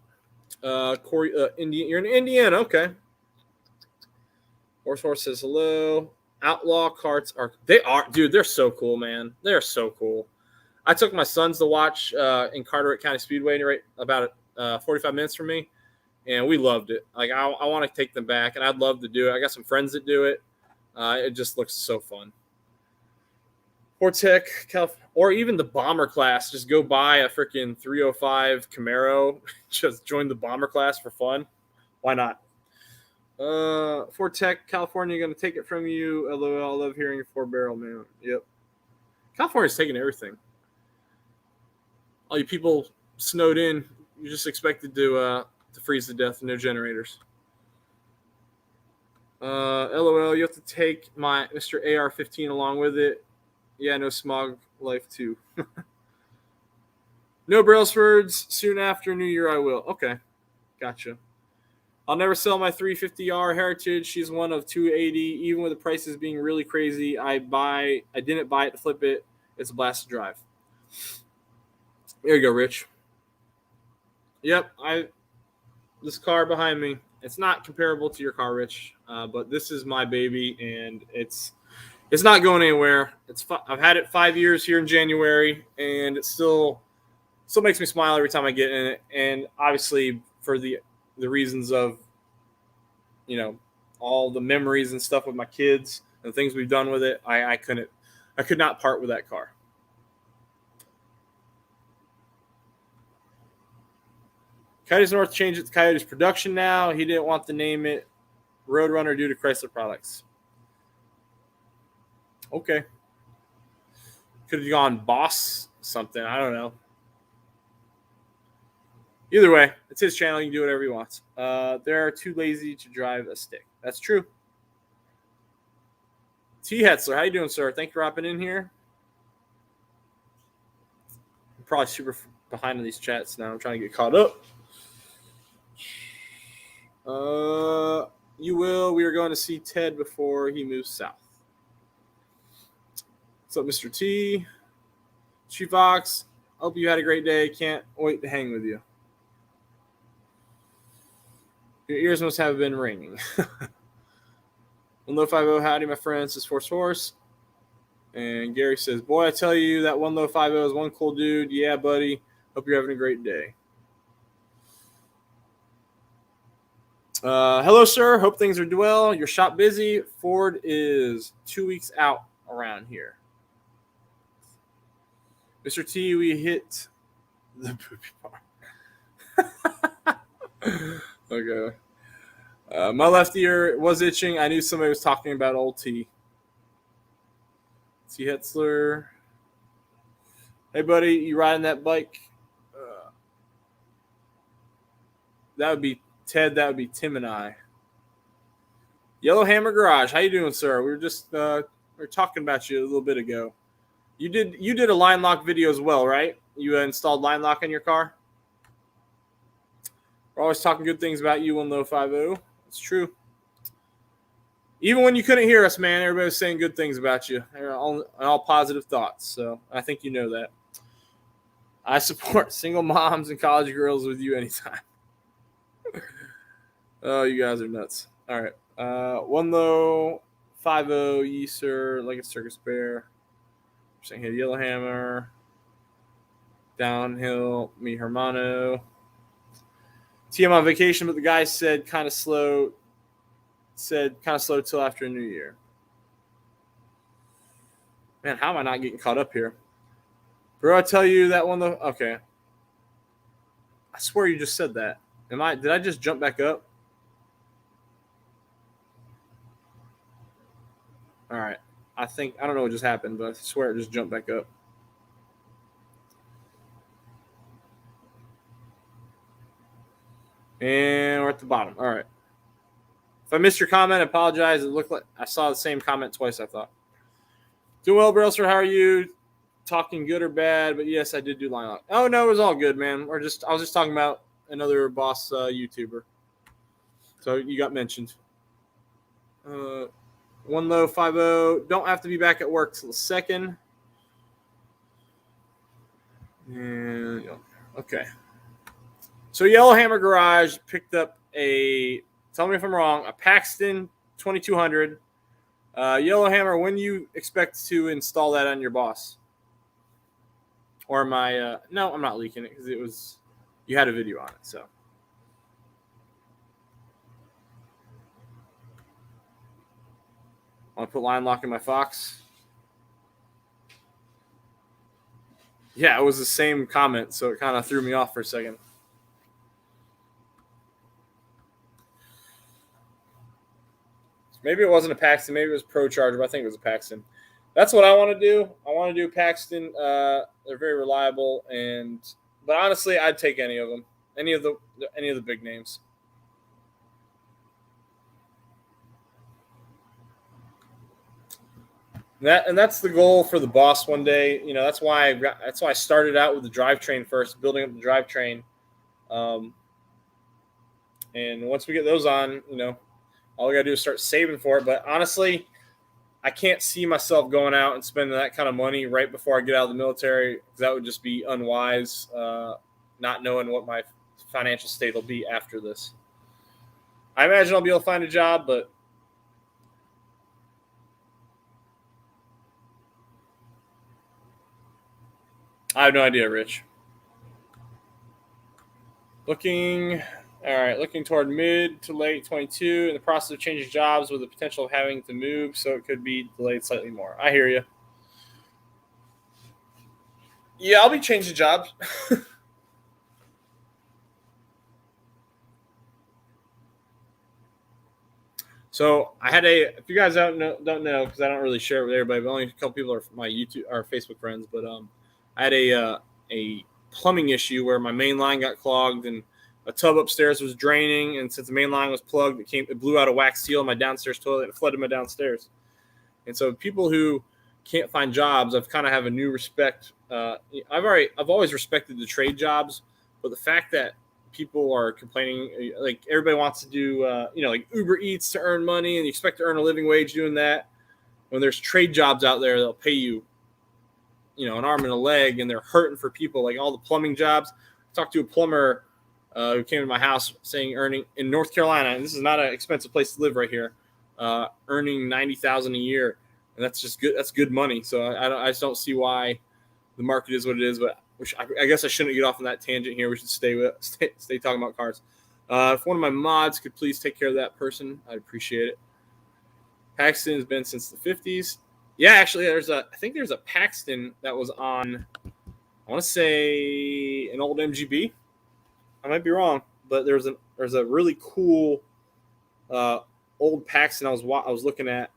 Corey, you're in Indiana, okay. Horse says hello. Outlaw Carts they're so cool, man. They're so cool. I took my sons to watch in Carteret County Speedway, right about 45 minutes from me, and we loved it. Like I want to take them back, and I'd love to do it. I got some friends that do it. It just looks so fun. Vortex, or even the bomber class. Just go buy a freaking 305 Camaro. Just join the bomber class for fun. Why not? Vortex, California, going to take it from you. LOL, I love hearing your 4-barrel, man. Yep. California's taking everything. All you people snowed in, you're just expected to freeze to death. No generators. LOL, you have to take my Mr. AR-15 along with it. Yeah, no smog life too. No Brailsfords. Soon after New Year, I will. Okay, gotcha. I'll never sell my 350R Heritage. She's one of 280. Even with the prices being really crazy, I didn't buy it to flip it. It's a blast to drive. There you go, Rich. Yep, this car behind me. It's not comparable to your car, Rich, but this is my baby, and it's not going anywhere. I've had it 5 years here in January, and it still makes me smile every time I get in it. And obviously, for the reasons of all the memories and stuff with my kids and things we've done with it, I could not part with that car. Coyote North changed it to Coyote's production now. He didn't want to name it Roadrunner due to Chrysler products. Okay. Could have gone Boss something. I don't know. Either way, it's his channel. You can do whatever he wants. They're too lazy to drive a stick. That's true. T. Hetzler, how you doing, sir? Thank you for hopping in here. I'm probably super behind in these chats now. I'm trying to get caught up. You will. We are going to see Ted before he moves south. What's up, Mr. T? Shoebox, hope you had a great day. Can't wait to hang with you. Your ears must have been ringing. 1low50, howdy, my friends. This is Force Horse. And Gary says, boy, I tell you, that 1low50 is one cool dude. Yeah, buddy. Hope you're having a great day. Hello, sir. Hope things are well. Your shop busy. Ford is 2 weeks out around here. Mr. T, we hit The Poopy Bar. Okay. My left ear was itching. I knew somebody was talking about old T. T. Hetzler. Hey, buddy, you riding that bike? That would be Ted. That would be Tim and I. Yellowhammer Garage. How you doing, sir? We were just we were talking about you a little bit ago. You did a line lock video as well, right? You installed line lock in your car. We're always talking good things about you on Low 5.0. It's true. Even when you couldn't hear us, man, everybody was saying good things about you. They're all positive thoughts. So I think you know that. I support single moms and college girls with you anytime. Oh, you guys are nuts. All right. One Low 5.0, Yeeser, like a circus bear. Saying here, Yellowhammer. Downhill, me Hermano. TM on vacation, but the guy said kind of slow. Said kind of slow till after New Year. Man, how am I not getting caught up here? Bro, I tell you that one though. Okay. I swear you just said that. Did I just jump back up? All right. I don't know what just happened, but I swear it just jumped back up. And we're at the bottom. All right. If I missed your comment, I apologize. It looked like I saw the same comment twice, I thought. Doing well, Brailster. How are you? Talking good or bad? But yes, I did do line lock. Oh, no, it was all good, man. I was just talking about another boss YouTuber. So you got mentioned. One Low 5.0. Don't have to be back at work till the 2nd. And, okay. So Yellowhammer Garage picked up tell me if I'm wrong, a Paxton 2200. Yellowhammer, when you expect to install that on your boss? Or no, I'm not leaking it because you had a video on it, so. Want to put line lock in my Fox? Yeah, it was the same comment, so it kind of threw me off for a second. Maybe it wasn't a Paxton. Maybe it was Pro Charger, but I think it was a Paxton. That's what I want to do. I want to do Paxton. They're very reliable, but honestly, I'd take any of them, any of the big names. That's the goal for the boss one day. You know, that's why I started out with the drivetrain first, building up the drivetrain. And once we get those on, you know, all we got to do is start saving for it. But honestly, I can't see myself going out and spending that kind of money right before I get out of the military, because that would just be unwise, not knowing what my financial state will be after this. I imagine I'll be able to find a job, but I have no idea, Rich. Looking toward mid to late 22 in the process of changing jobs with the potential of having to move, so it could be delayed slightly more. I hear you. Yeah, I'll be changing jobs. So I had if you guys don't know, because I don't really share it with everybody, but only a couple people are my YouTube or Facebook friends. But I had a plumbing issue where my main line got clogged and a tub upstairs was draining, and since the main line was plugged, it blew out a wax seal in my downstairs toilet and it flooded my downstairs. And so people who can't find jobs, I've kind of have a new respect. I've always respected the trade jobs, but the fact that people are complaining, like everybody wants to do, like Uber Eats to earn money, and you expect to earn a living wage doing that. When there's trade jobs out there, they'll pay you, an arm and a leg, and they're hurting for people. Like all the plumbing jobs. I talked to a plumber who came to my house saying earning in North Carolina, and this is not an expensive place to live right here, earning $90,000 a year, and that's just good. That's good money. So I just don't see why the market is what it is. But I guess I shouldn't get off on that tangent here. We should stay talking about cars. If one of my mods could please take care of that person, I'd appreciate it. Paxton has been since the 50s. Yeah, actually, I think there's a Paxton that was on I want to say an old MGB. I might be wrong, but there's a really cool old Paxton I was looking at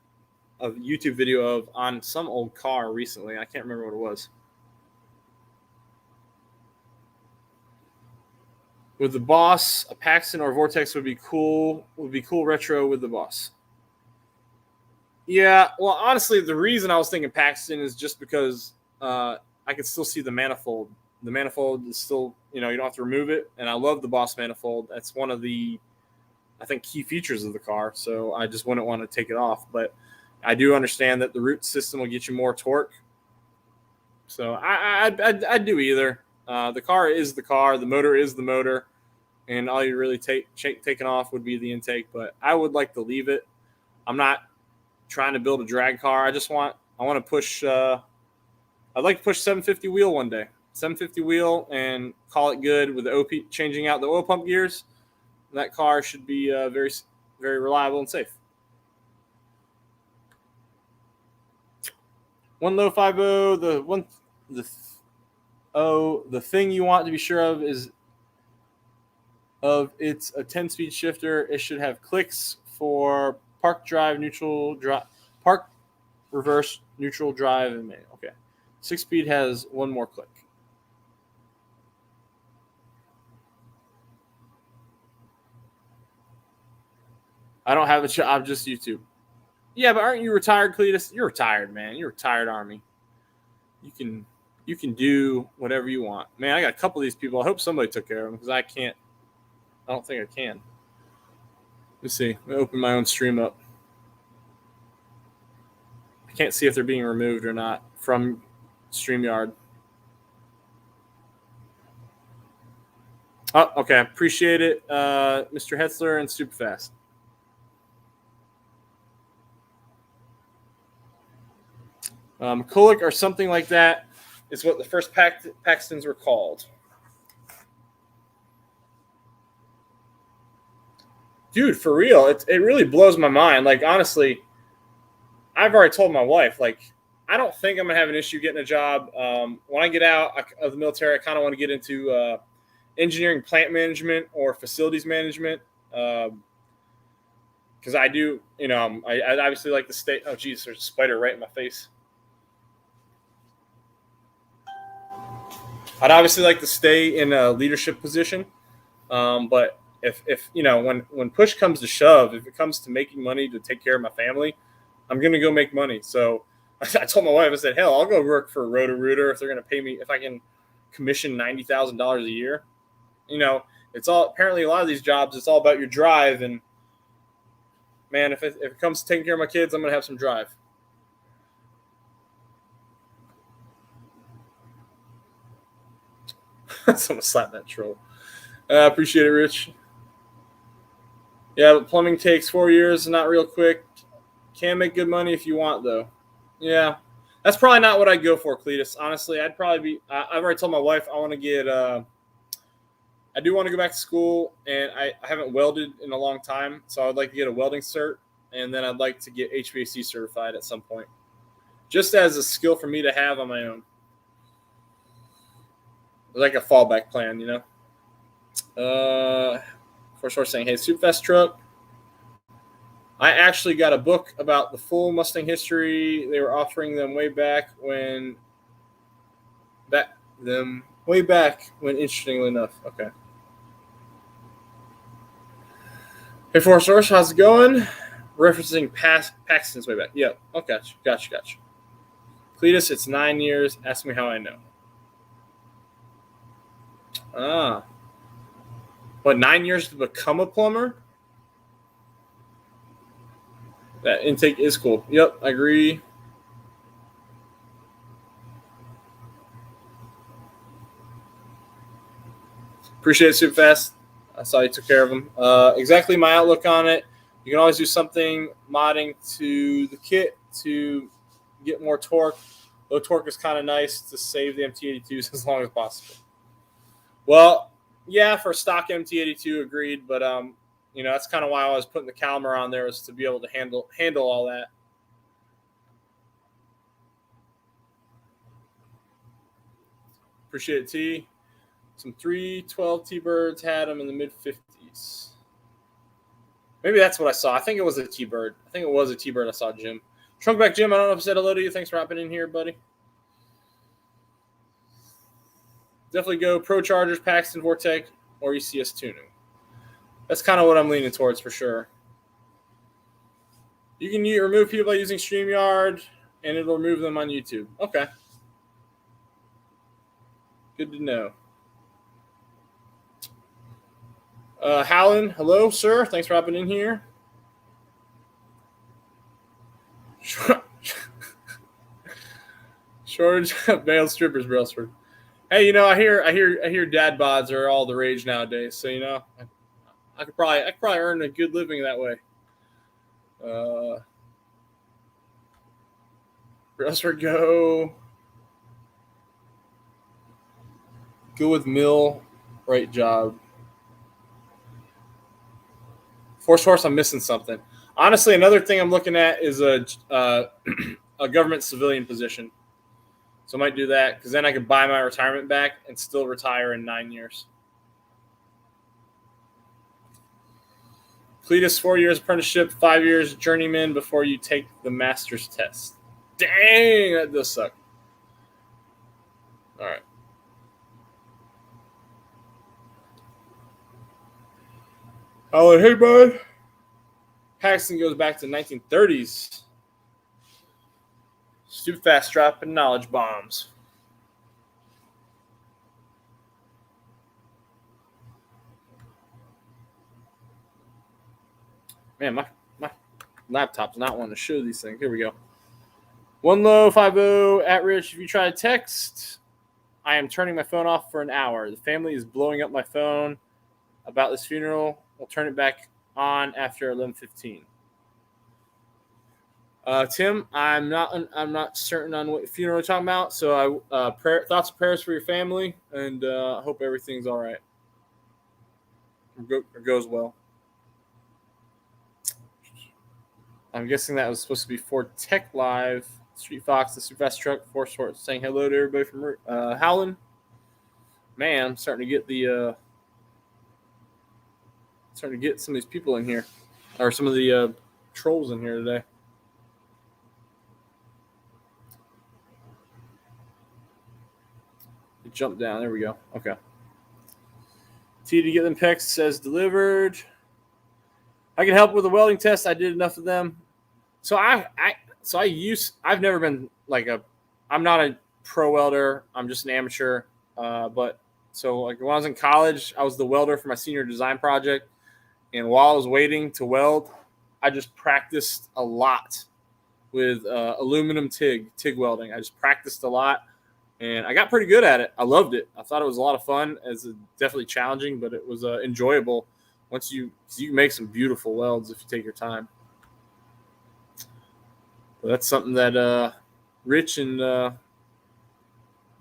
a YouTube video of on some old car recently. I can't remember what it was. With the Boss, a Paxton or Vortex would be cool. Would be cool retro with the Boss. Yeah, well, honestly, the reason I was thinking Paxton is just because I can still see the manifold. The manifold is still, you don't have to remove it, and I love the Boss manifold. That's one of the, I think, key features of the car. So I just wouldn't want to take it off. But I do understand that the root system will get you more torque. So I'd do either. The car is the car. The motor is the motor. And all you really taking off would be the intake. But I would like to leave it. I'm not trying to build a drag car. I want to push. I'd like to push 750 wheel one day. 750 wheel and call it good with the OP changing out the oil pump gears. That car should be very, very reliable and safe. One low 5.0. The thing you want to be sure of is it's a 10-speed shifter. It should have clicks for park, drive, neutral, park, reverse, neutral, drive, and manual. Okay, 6-speed has one more click. I don't have a job, just YouTube. Yeah, but aren't you retired, Cletus? You're retired, man. You're a retired Army. You can do whatever you want. Man, I got a couple of these people. I hope somebody took care of them because I can't. I don't think I can. Let's see. Let me open my own stream up. I can't see if they're being removed or not from StreamYard. Oh, okay. Appreciate it, Mr. Hetzler and Superfast. McCulloch or something like that is what the first Paxtons were called. Dude, for real, it really blows my mind. Like, honestly, I've already told my wife, like, I don't think I'm going to have an issue getting a job. When I get out of the military, I kind of want to get into engineering, plant management, or facilities management. Because I do, I obviously like to stay. Oh, geez, there's a spider right in my face. I'd obviously like to stay in a leadership position. But if when push comes to shove, if it comes to making money to take care of my family, I'm going to go make money. So I told my wife, I said, hell, I'll go work for Roto-Rooter if they're going to pay me, if I can commission $90,000 a year. It's all, apparently a lot of these jobs, it's all about your drive. And man, if it comes to taking care of my kids, I'm going to have some drive. Someone slapped that troll. Appreciate it, Rich. Yeah, but plumbing takes 4 years, not real quick. Can make good money if you want, though. Yeah, that's probably not what I'd go for, Cletus. Honestly, I'd probably be. I've already told my wife I want to get. I do want to go back to school, and I haven't welded in a long time, so I'd like to get a welding cert, and then I'd like to get HVAC certified at some point, just as a skill for me to have on my own. Like a fallback plan, For sure saying, hey, Superfast truck. I actually got a book about the full Mustang history. They were offering them way back when, interestingly enough. Okay. Hey, Force Source, how's it going? Referencing Paxton's way back. Yep. Oh, gotcha. Cletus, it's 9 years. Ask me how I know. What, 9 years to become a plumber? That intake is cool. Yep, I agree. Appreciate it, Superfast. I saw you took care of them. Exactly my outlook on it. You can always do something modding to the kit to get more torque. Low torque is kind of nice to save the MT82s as long as possible. Well, yeah, for stock MT82, agreed. But that's kind of why I was putting the Calmer on there, is to be able to handle all that. Appreciate it, T. Some 312 T-Birds had them in the mid-50s. Maybe that's what I saw. I think it was a T-Bird. I think it was a T-Bird I saw, Jim. Trunkback Jim, I don't know if I said hello to you. Thanks for hopping in here, buddy. Definitely go Pro Chargers, Paxton, Vortex, or ECS tuning. That's kind of what I'm leaning towards for sure. You can remove people by using StreamYard, and it'll remove them on YouTube. Okay. Good to know. Howland, hello, sir. Thanks for hopping in here. Shortage of male strippers, Brailsford. Hey, I hear dad bods are all the rage nowadays. So I could probably earn a good living that way. Brailsford, go with mill, right job. Force horse, I'm missing something. Honestly, another thing I'm looking at is a government civilian position. So I might do that because then I could buy my retirement back and still retire in 9 years. Cletus, 4 years apprenticeship, 5 years journeyman before you take the master's test. Dang, that does suck. All right. Oh, hey, bud. Paxton goes back to 1930s. Stupid fast dropping knowledge bombs. Man, my laptop's not wanting to show these things. Here we go. One low, 5.0 at Rich. If you try to text, I am turning my phone off for an hour. The family is blowing up my phone about this funeral. We'll turn it back on after 11:15. Tim, I'm not certain on what funeral we're talking about. So thoughts and prayers for your family, and hope everything's all right. Or goes well. I'm guessing that was supposed to be Ford Tech Live. Street Fox, the super fast truck, Force Horse, saying hello to everybody from Howland. Man, I'm starting to get some of these people in here, or some of the trolls in here today. Jump down. There we go. Okay. T to get them pecs says delivered. I can help with the welding test. I did enough of them. So I've never been I'm not a pro welder. I'm just an amateur. But when I was in college, I was the welder for my senior design project. And while I was waiting to weld, I just practiced a lot with aluminum TIG welding. I just practiced a lot. And I got pretty good at it. I loved it. I thought it was a lot of fun. It's definitely challenging, but it was enjoyable. Once you can make some beautiful welds if you take your time. But that's something that Rich and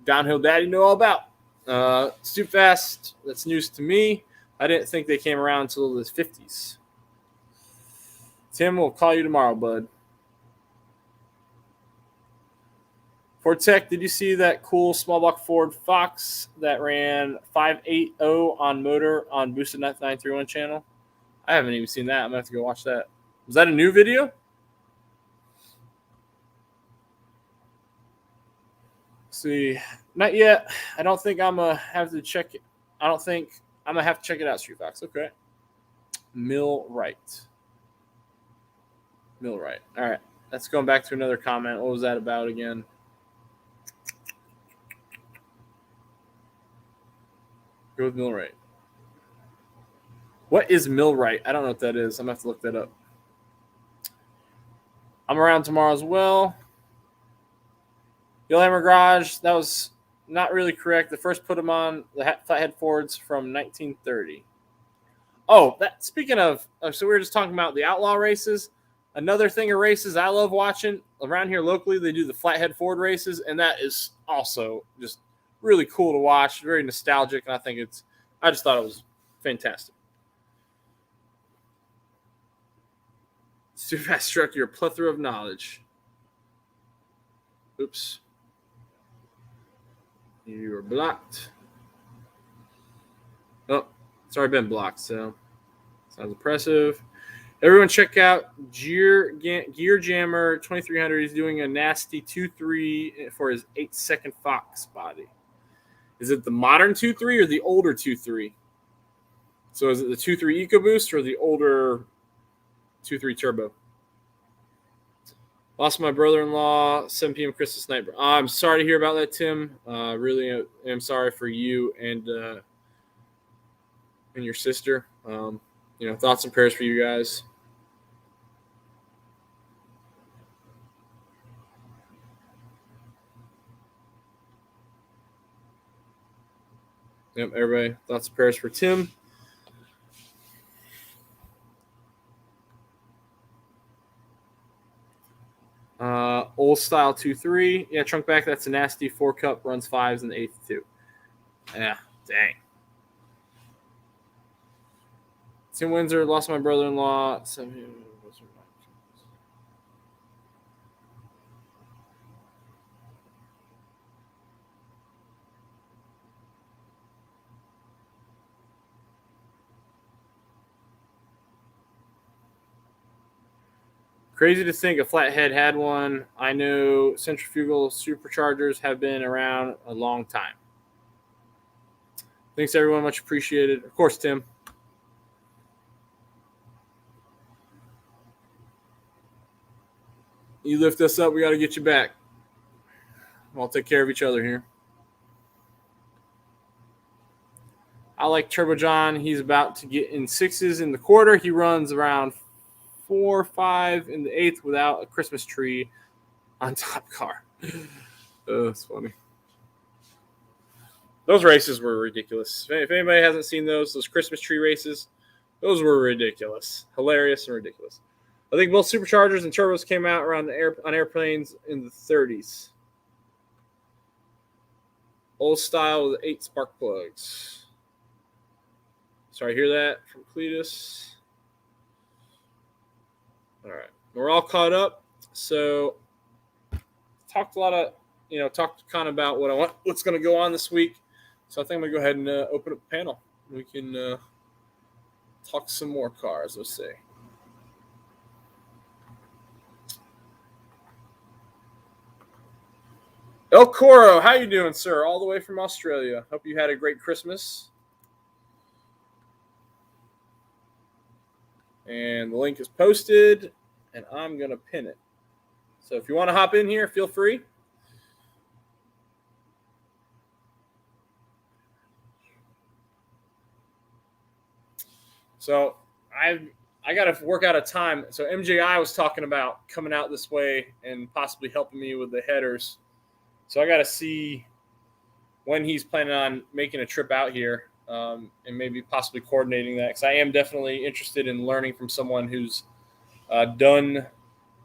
Downhill Daddy know all about. Super fast. That's news to me. I didn't think they came around until the 50s. Tim, will call you tomorrow, bud. Ford Tech, did you see that cool small block Ford Fox that ran 5.80 on motor on Boosted 931 channel? I haven't even seen that. I'm going to have to go watch that. Was that a new video? Let's see. Not yet. I don't think I'm going to have to check it. I don't think I'm going to have to check it out, Street Fox. Okay. Millwright. All right. That's going back to another comment. What was that about again? Go with Millwright. What is Millwright? I don't know what that is. I'm going to have to look that up. I'm around tomorrow as well. Yellowhammer Garage, that was not really correct. The first put them on the flathead Fords from 1930. Oh, speaking of, so we were just talking about the Outlaw races. Another thing of races I love watching around here locally, they do the flathead Ford races, and that is also just really cool to watch, very nostalgic, and I just thought it was fantastic. Super fast truck, you're a plethora of knowledge. Oops. You are blocked. Oh, it's already been blocked, so sounds impressive. Everyone check out Gear Jammer 2300. He's doing a nasty 2.3 for his 8-second Fox body. Is it the modern 2.3 or the older 2.3? So is it the 2.3 EcoBoost or the older 2.3 Turbo? Lost my brother-in-law 7 p.m. Christmas night. I'm sorry to hear about that, Tim. Really am sorry for you and your sister. Thoughts and prayers for you guys. Yep, everybody, thoughts and prayers for Tim. Old style 2.3. Yeah, trunk back. That's a nasty 4-cup. Runs 5s and the 8th too. Yeah, dang. Tim Windsor, lost my brother-in-law. Crazy to think a flathead had one. I know centrifugal superchargers have been around a long time. Thanks, everyone. Much appreciated. Of course, Tim. You lift us up, we got to get you back. We'll take care of each other here. I like Turbo John. He's about to get in 6s in the quarter. He runs around 4 or 5 in the 8th without a Christmas tree on top car. Oh, that's funny. Those races were ridiculous. If anybody hasn't seen those Christmas tree races, those were ridiculous. Hilarious and ridiculous. I think both superchargers and turbos came out around on airplanes in the 30s. Old style with 8 spark plugs. Sorry, hear that from Cletus. All right, we're all caught up. So, talked kind of about what's going to go on this week. So I think I'm going to go ahead and open up the panel. We can talk some more cars. Let's see. El Coro, how you doing, sir? All the way from Australia. Hope you had a great Christmas. And the link is posted, and I'm going to pin it. So if you want to hop in here, feel free. So I got to work out a time. So MJI was talking about coming out this way and possibly helping me with the headers. So I got to see when he's planning on making a trip out here and maybe possibly coordinating that. Because I am definitely interested in learning from someone who's done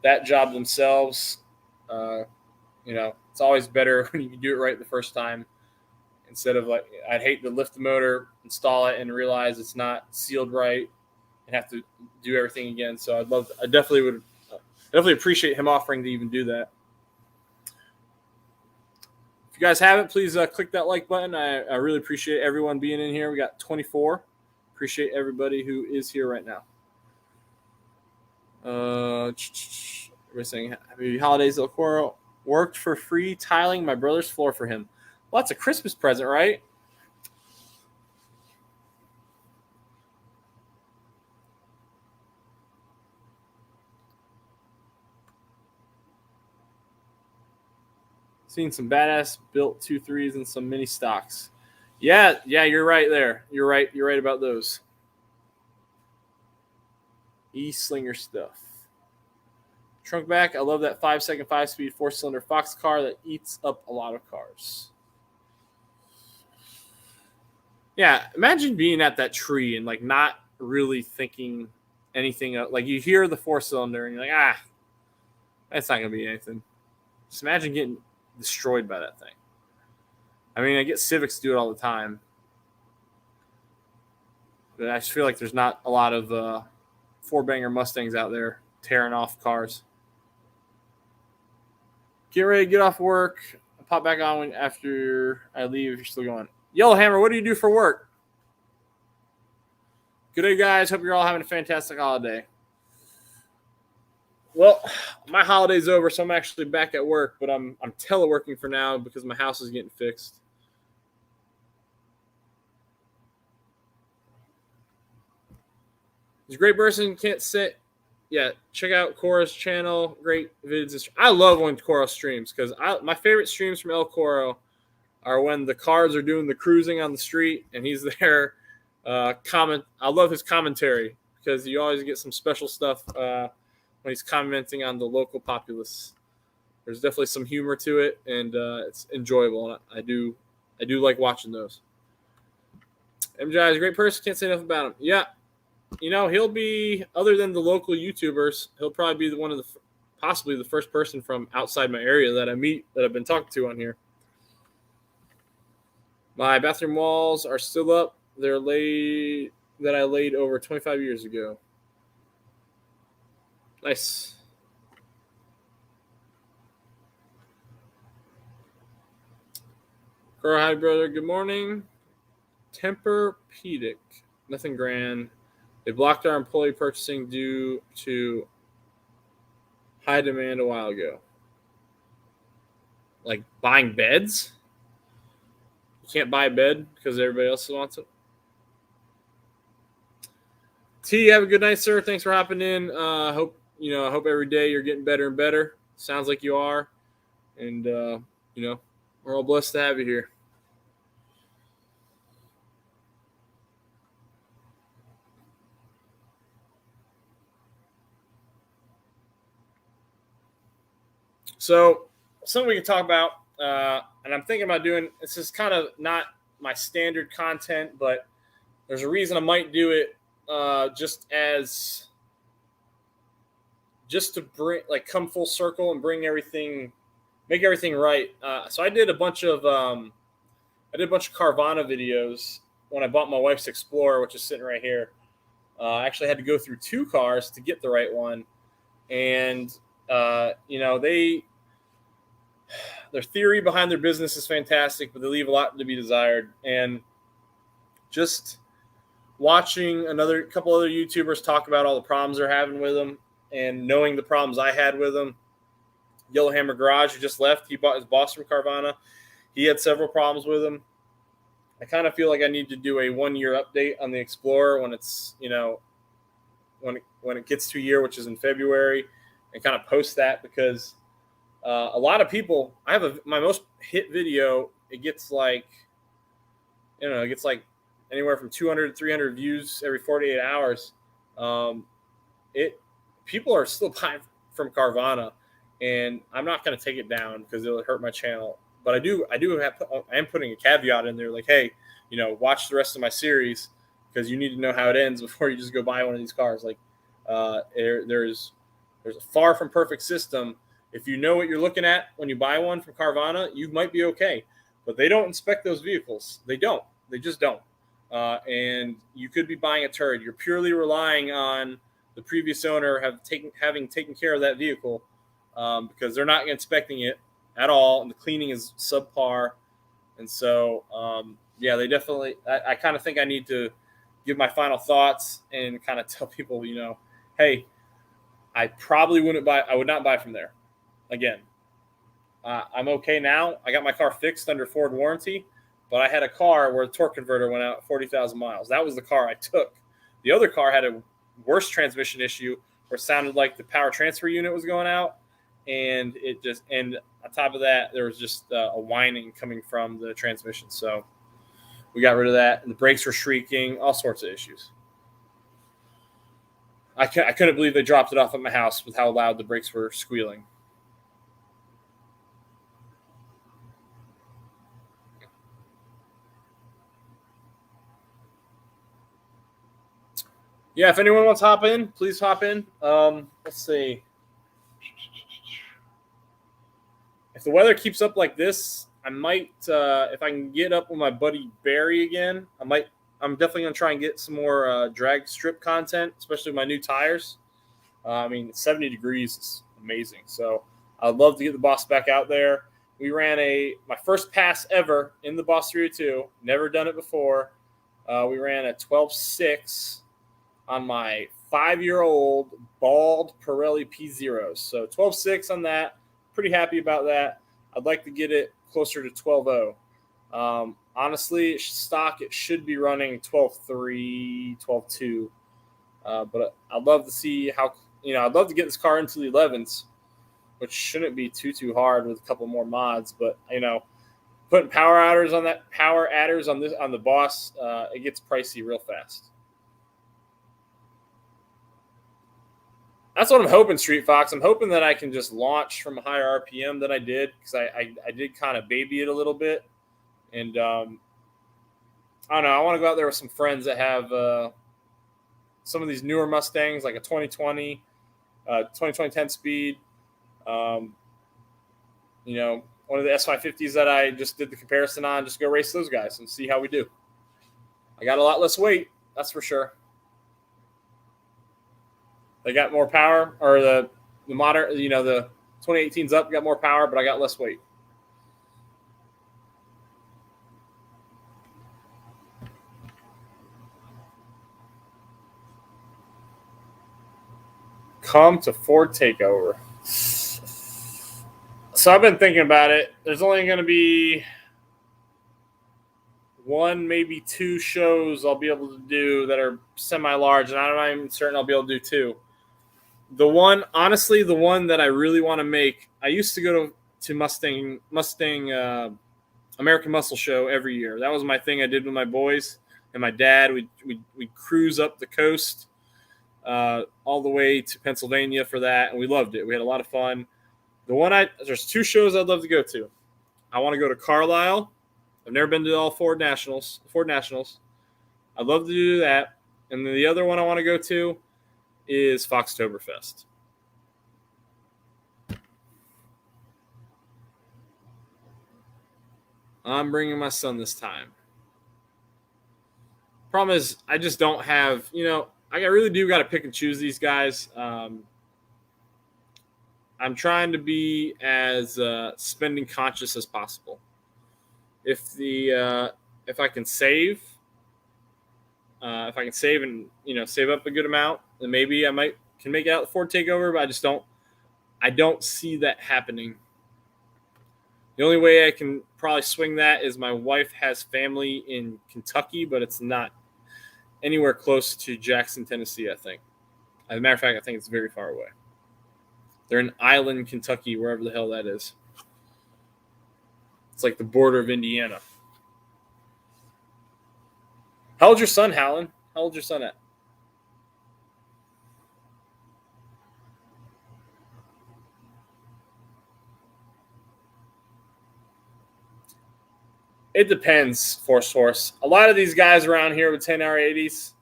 that job themselves. It's always better when you can do it right the first time. Instead of I'd hate to lift the motor, install it, and realize it's not sealed right and have to do everything again. So I definitely appreciate him offering to even do that. If you guys haven't, please click that like button. I really appreciate everyone being in here. We got 24. Appreciate everybody who is here right now. Everybody's saying happy holidays, El Coro. Worked for free tiling my brother's floor for him. Well, that's a Christmas present, right? Seen some badass built 2.3s and some mini stocks. Yeah, you're right there. You're right about those. E-slinger stuff. Trunk back. I love that 5-second 5-speed 4-cylinder Fox car that eats up a lot of cars. Yeah, imagine being at that tree and not really thinking anything. You hear the 4-cylinder and you're like, that's not gonna be anything. Just imagine getting destroyed by that thing. I mean, I get Civics do it all the time, but I just feel like there's not a lot of 4-banger Mustangs out there tearing off cars. Get ready to get off work. pop back on after I leave if you're still going. Yellowhammer, what do you do for work? Good day, guys. Hope you're all having a fantastic holiday. Well, my holiday's over, so I'm actually back at work, but I'm teleworking for now because my house is getting fixed. He's a great person. Can't sit. Yeah, check out Cora's channel. Great vids. I love when Cora streams because my favorite streams from El Coro are when the cars are doing the cruising on the street and he's there. I love his commentary because you always get some special stuff when he's commenting on the local populace. There's definitely some humor to it, and it's enjoyable. And I do like watching those. MJ is a great person. Can't say enough about him. Yeah. He'll be, other than the local YouTubers, he'll probably be possibly the first person from outside my area that I meet that I've been talking to on here. My bathroom walls are still up. They're that I laid over 25 years ago. Nice. Girl, hi, brother. Good morning. Tempur-Pedic. Nothing grand. They blocked our employee purchasing due to high demand a while ago. Like buying beds? You can't buy a bed because everybody else wants it. T, have a good night, sir. Thanks for hopping in. I hope every day you're getting better and better. Sounds like you are. And, we're all blessed to have you here. So, something we can talk about, and I'm thinking about doing, this is kind of not my standard content, but there's a reason I might do it just to bring, like, come full circle and make everything right. So I did a bunch of Carvana videos when I bought my wife's Explorer, which is sitting right here. I actually had to go through 2 cars to get the right one. And, their theory behind their business is fantastic, but they leave a lot to be desired. And just watching a couple other YouTubers talk about all the problems they're having with them and knowing the problems I had with them. Yellowhammer Garage, who just left, he bought his boss from Carvana. He had several problems with him. I kind of feel like I need to do a 1-year update on the Explorer when it's, when it gets to a year, which is in February, and kind of post that because a lot of people, my most hit video, it gets like anywhere from 200 to 300 views every 48 hours. People are still buying from Carvana, and I'm not going to take it down because it'll hurt my channel. But I am putting a caveat in there, like, hey, watch the rest of my series because you need to know how it ends before you just go buy one of these cars. Like, there's a far from perfect system. If you know what you're looking at when you buy one from Carvana, you might be okay. But they don't inspect those vehicles. They don't. They just don't. And you could be buying a turd. You're purely relying on the previous owner having taken care of that vehicle because they're not inspecting it at all, and the cleaning is subpar. And so, they definitely. I kind of think I need to give my final thoughts and kind of tell people, hey, I would not buy from there. Again, I'm okay now. I got my car fixed under Ford warranty, but I had a car where the torque converter went out 40,000 miles. That was the car I took. The other car had a worse transmission issue where it sounded like the power transfer unit was going out, and on top of that, there was just a whining coming from the transmission. So we got rid of that, and the brakes were shrieking, all sorts of issues. I couldn't believe they dropped it off at my house with how loud the brakes were squealing. Yeah, if anyone wants to hop in, please hop in. Let's see. If the weather keeps up like this, I might, if I can get up with my buddy Barry again, I'm definitely going to try and get some more drag strip content, especially my new tires. 70 degrees is amazing. So I'd love to get the boss back out there. we ran my first pass ever in the Boss 302. Never done it before. We ran a 12.6 on my 5-year-old bald Pirelli P0s. So 12.6 on that. Pretty happy about that. I'd like to get it closer to 12.0. Honestly, stock, it should be running 12.3, 12.2. But I'd love to see how, I'd love to get this car into the 11s, which shouldn't be too hard with a couple more mods. But, putting power adders on the Boss, it gets pricey real fast. That's what I'm hoping, Street Fox. I'm hoping that I can just launch from a higher RPM than I did, because I did kind of baby it a little bit. And I don't know. I want to go out there with some friends that have some of these newer Mustangs, like a 2020, 10 speed. One of the S550s that I just did the comparison on. Just go race those guys and see how we do. I got a lot less weight, that's for sure. They got more power, or the modern, the 2018's up, got more power, but I got less weight. Come to Ford Takeover. So I've been thinking about it. There's only going to be 1, maybe 2 shows I'll be able to do that are semi-large, and I'm not even certain I'll be able to do 2. The one that I really want to make, I used to go to Mustang American Muscle Show every year. That was my thing I did with my boys and my dad. We'd cruise up the coast all the way to Pennsylvania for that, and we loved it. We had a lot of fun. There's 2 shows I'd love to go to. I want to go to Carlisle. I've never been to all Ford Nationals. I'd love to do that. And then the other one I want to go to is Foxtoberfest. I'm bringing my son this time. Problem is, I just don't have, I really do got to pick and choose these guys. I'm trying to be as spending conscious as possible. If I can save, and save up a good amount, then maybe I can make it out the Ford Takeover. But I don't see that happening. The only way I can probably swing that is my wife has family in Kentucky, but it's not anywhere close to Jackson, Tennessee, I think. As a matter of fact, I think it's very far away. They're in Island, Kentucky, wherever the hell that is. It's like the border of Indiana. How old's your son, Howland? How old's your son at? It depends, Force Horse. A lot of these guys around here with 10R80s,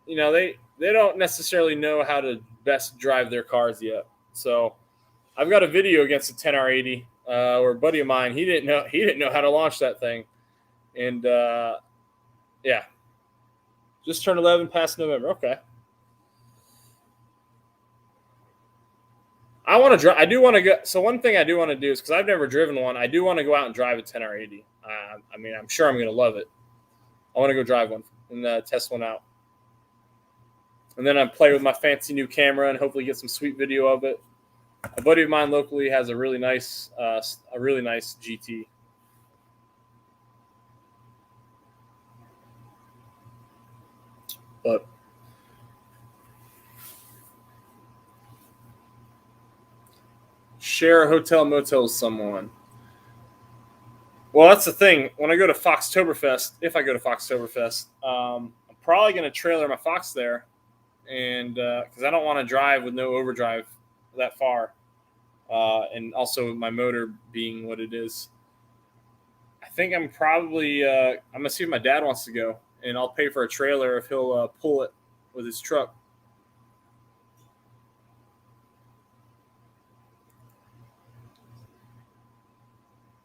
they don't necessarily know how to best drive their cars yet. So I've got a video against a 10R80 where a buddy of mine, he didn't know how to launch that thing. And just turned 11 past November. Okay. I want to drive. I do want to go. So one thing I do want to do is, because I've never driven one, I do want to go out and drive a 10R80. I'm sure I'm going to love it. I want to go drive one and test one out. And then I play with my fancy new camera and hopefully get some sweet video of it. A buddy of mine locally has a really nice GT. But share a hotel motel with someone. Well, that's the thing. When I go to Foxtoberfest, if I go to Foxtoberfest, I'm probably going to trailer my Fox there, and because I don't want to drive with no overdrive that far, and also my motor being what it is. I think I'm probably I'm going to see if my dad wants to go, and I'll pay for a trailer if he'll pull it with his truck.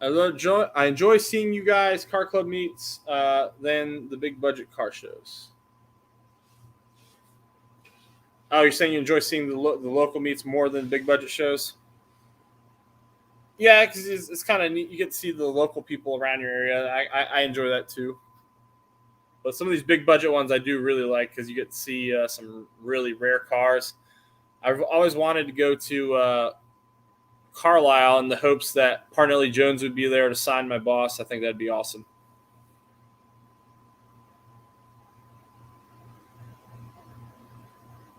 I enjoy seeing you guys, car club meets, than the big budget car shows. Oh, you're saying you enjoy seeing the local meets more than big budget shows? Yeah, because it's kind of neat. You get to see the local people around your area. I enjoy that too. But some of these big budget ones I do really like because you get to see some really rare cars. I've always wanted to go to Carlisle in the hopes that Parnelli Jones would be there to sign my boss. I think that'd be awesome.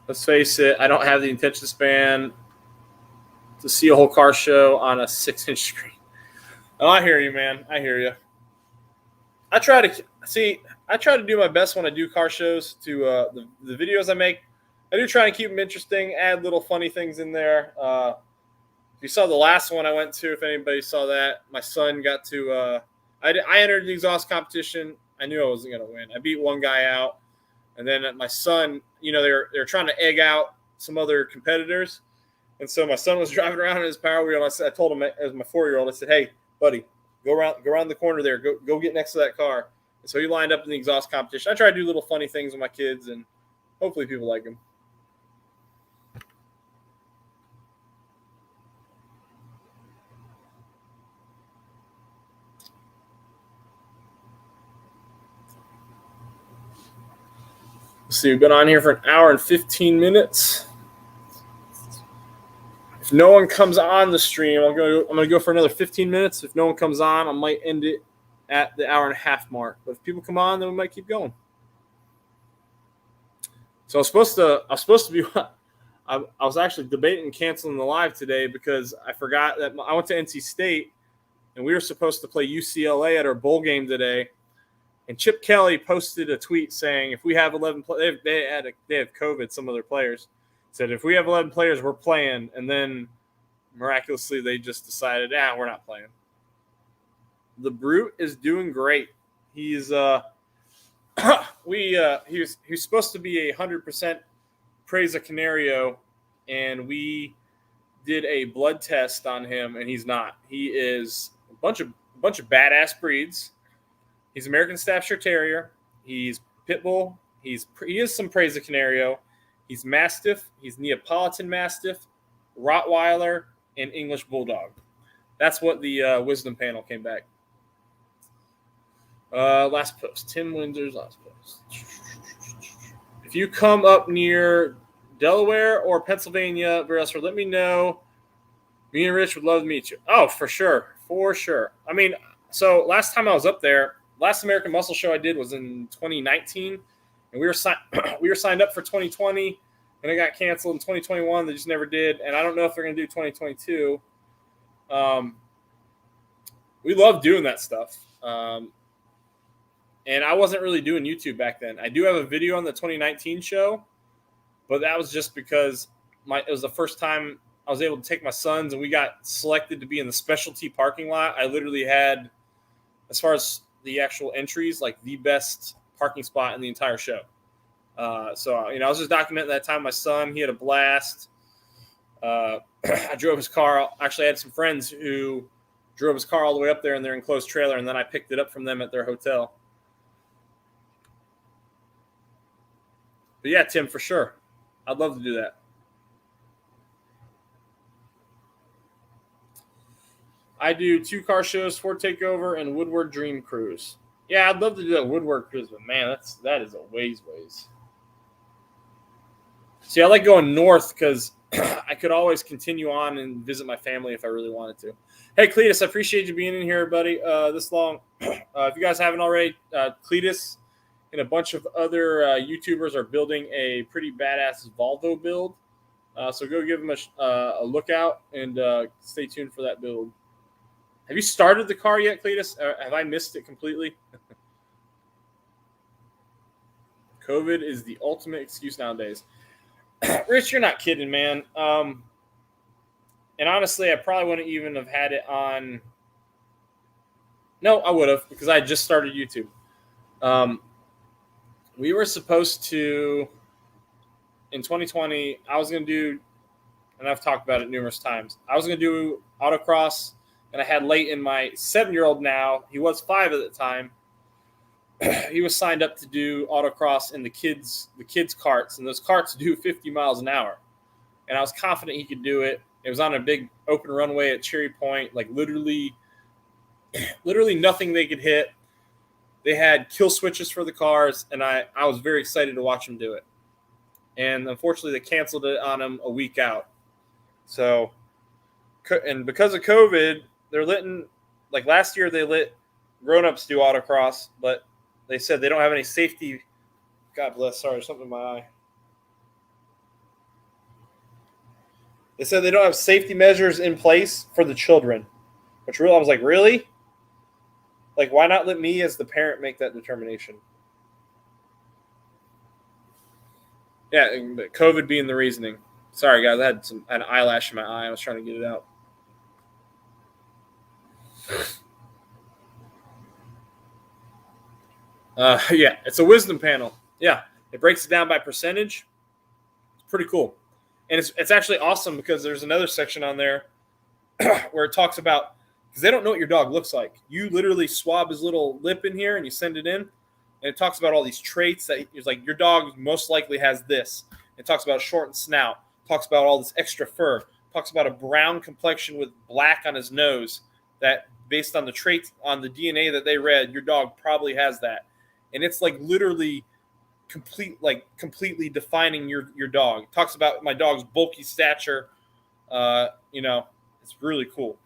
Let's face it, I don't have the attention span to see a whole car show on a 6-inch screen. Oh, I hear you, man. I hear you. I try to do my best when I do car shows to the videos I make. I do try and keep them interesting, add little funny things in there. If you saw the last one I went to, if anybody saw that, my son got to I entered the exhaust competition. I knew I wasn't going to win. I beat one guy out. And then my son, they're trying to egg out some other competitors. And so my son was driving around in his Power Wheel. And I told him as my 4-year-old, I said, "Hey, buddy, go around the corner there. Go get next to that car." And so he lined up in the exhaust competition. I try to do little funny things with my kids, and hopefully people like them. Let's see, we've been on here for 1 hour and 15 minutes. If no one comes on the stream, I'm gonna go for another 15 minutes. If no one comes on, I might end it at the 1.5 hour mark. But if people come on, then we might keep going. So I was supposed to be. I was actually debating canceling the live today because I forgot that I went to NC State and we were supposed to play UCLA at our bowl game today. And Chip Kelly posted a tweet saying, if we have 11 players, they have COVID, some of their players. Said, if we have 11 players, we're playing. And then miraculously, they just decided, we're not playing. The Brute is doing great. He's he's supposed to be 100% Presa Canario, and we did a blood test on him, and he's not. He is a bunch of badass breeds. He's American Staffordshire Terrier. He's Pitbull. He is some Presa Canario. He's Mastiff. He's Neapolitan Mastiff, Rottweiler, and English Bulldog. That's what the wisdom panel came back. Last post. Tim Windsor's last post. If you come up near Delaware or Pennsylvania, let me know. Me and Rich would love to meet you. Oh, for sure. For sure. I mean, so last time I was up there, last American Muscle show I did was in 2019, and we were signed up for 2020, and it got canceled in 2021. They just never did, and I don't know if they're going to do 2022. We love doing that stuff, and I wasn't really doing YouTube back then. I do have a video on the 2019 show, but that was just because it was the first time I was able to take my sons, and we got selected to be in the specialty parking lot. I literally had, as far as the actual entries, like the best parking spot in the entire show. So I was just documenting that time. My son, he had a blast. I drove his car. Actually, I had some friends who drove his car all the way up there in their enclosed trailer, and then I picked it up from them at their hotel. But yeah, Tim, for sure. I'd love to do that. I do 2 car shows, Ford Takeover, and Woodward Dream Cruise. Yeah, I'd love to do that Woodward Cruise, but man, that is a ways. See, I like going north because I could always continue on and visit my family if I really wanted to. Hey, Cletus, I appreciate you being in here, buddy, this long. If you guys haven't already, Cletus and a bunch of other YouTubers are building a pretty badass Volvo build. So go give them a look out and stay tuned for that build. Have you started the car yet, Cletus? Have I missed it completely? COVID is the ultimate excuse nowadays. Rich, you're not kidding, man. And honestly, I probably wouldn't even have had it on. No, I would have, because I just started YouTube. We were supposed to, in 2020, I was going to do, and I've talked about it numerous times, I was going to do autocross. And I had Leighton, my 7-year-old now. He was 5 at the time. He was signed up to do autocross in the kids' carts, and those carts do 50 miles an hour. And I was confident he could do it. It was on a big open runway at Cherry Point, like literally nothing they could hit. They had kill switches for the cars, and I was very excited to watch them do it. And unfortunately, they canceled it on them a week out. So, and because of COVID, they're letting, like last year, they let grown-ups do autocross, but they said they don't have any safety. God bless, sorry, something in my eye. They said they don't have safety measures in place for the children, which really, I was like, really? Like, why not let me as the parent make that determination? Yeah, COVID being the reasoning. Sorry, guys, I had an eyelash in my eye. I was trying to get it out. Yeah, it's a wisdom panel. Yeah, it breaks it down by percentage. It's pretty cool. And it's actually awesome because there's another section on there where it talks about, because they don't know what your dog looks like. You literally swab his little lip in here and you send it in. And it talks about all these traits that it's like your dog most likely has this. It talks about a shortened snout. It talks about all this extra fur. It talks about a brown complexion with black on his nose that based on the traits, on the DNA that they read, your dog probably has that. And it's like literally completely defining your dog. It talks about my dog's bulky stature. It's really cool.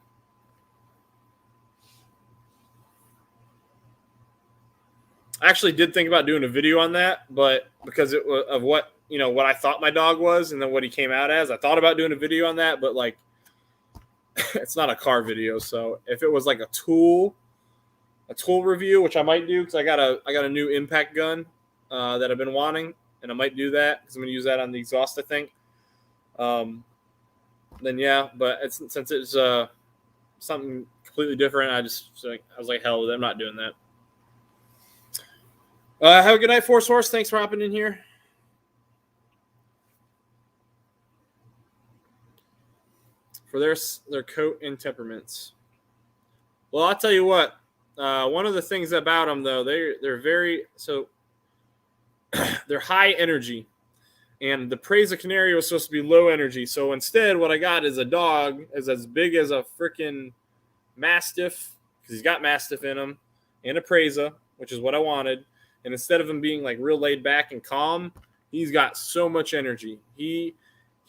I actually did think about doing a video on that, but because of what I thought my dog was and then what he came out as, I thought about doing a video on that, but like it's not a car video. So if it was like a tool review, which I might do because I got a new impact gun that I've been wanting, and I might do that because I'm going to use that on the exhaust, I think. Then yeah, but since it's something completely different, I was like, hell with it, I'm not doing that. Have a good night, Force Horse. Thanks for hopping in here. For their coat and temperaments. Well, I'll tell you what. One of the things about them, though, they're very they're high energy, and the Preza Canario is supposed to be low energy. So instead, what I got is a dog is as big as a freaking Mastiff, because he's got Mastiff in him, and a Preza, which is what I wanted. And instead of him being like real laid back and calm, he's got so much energy. He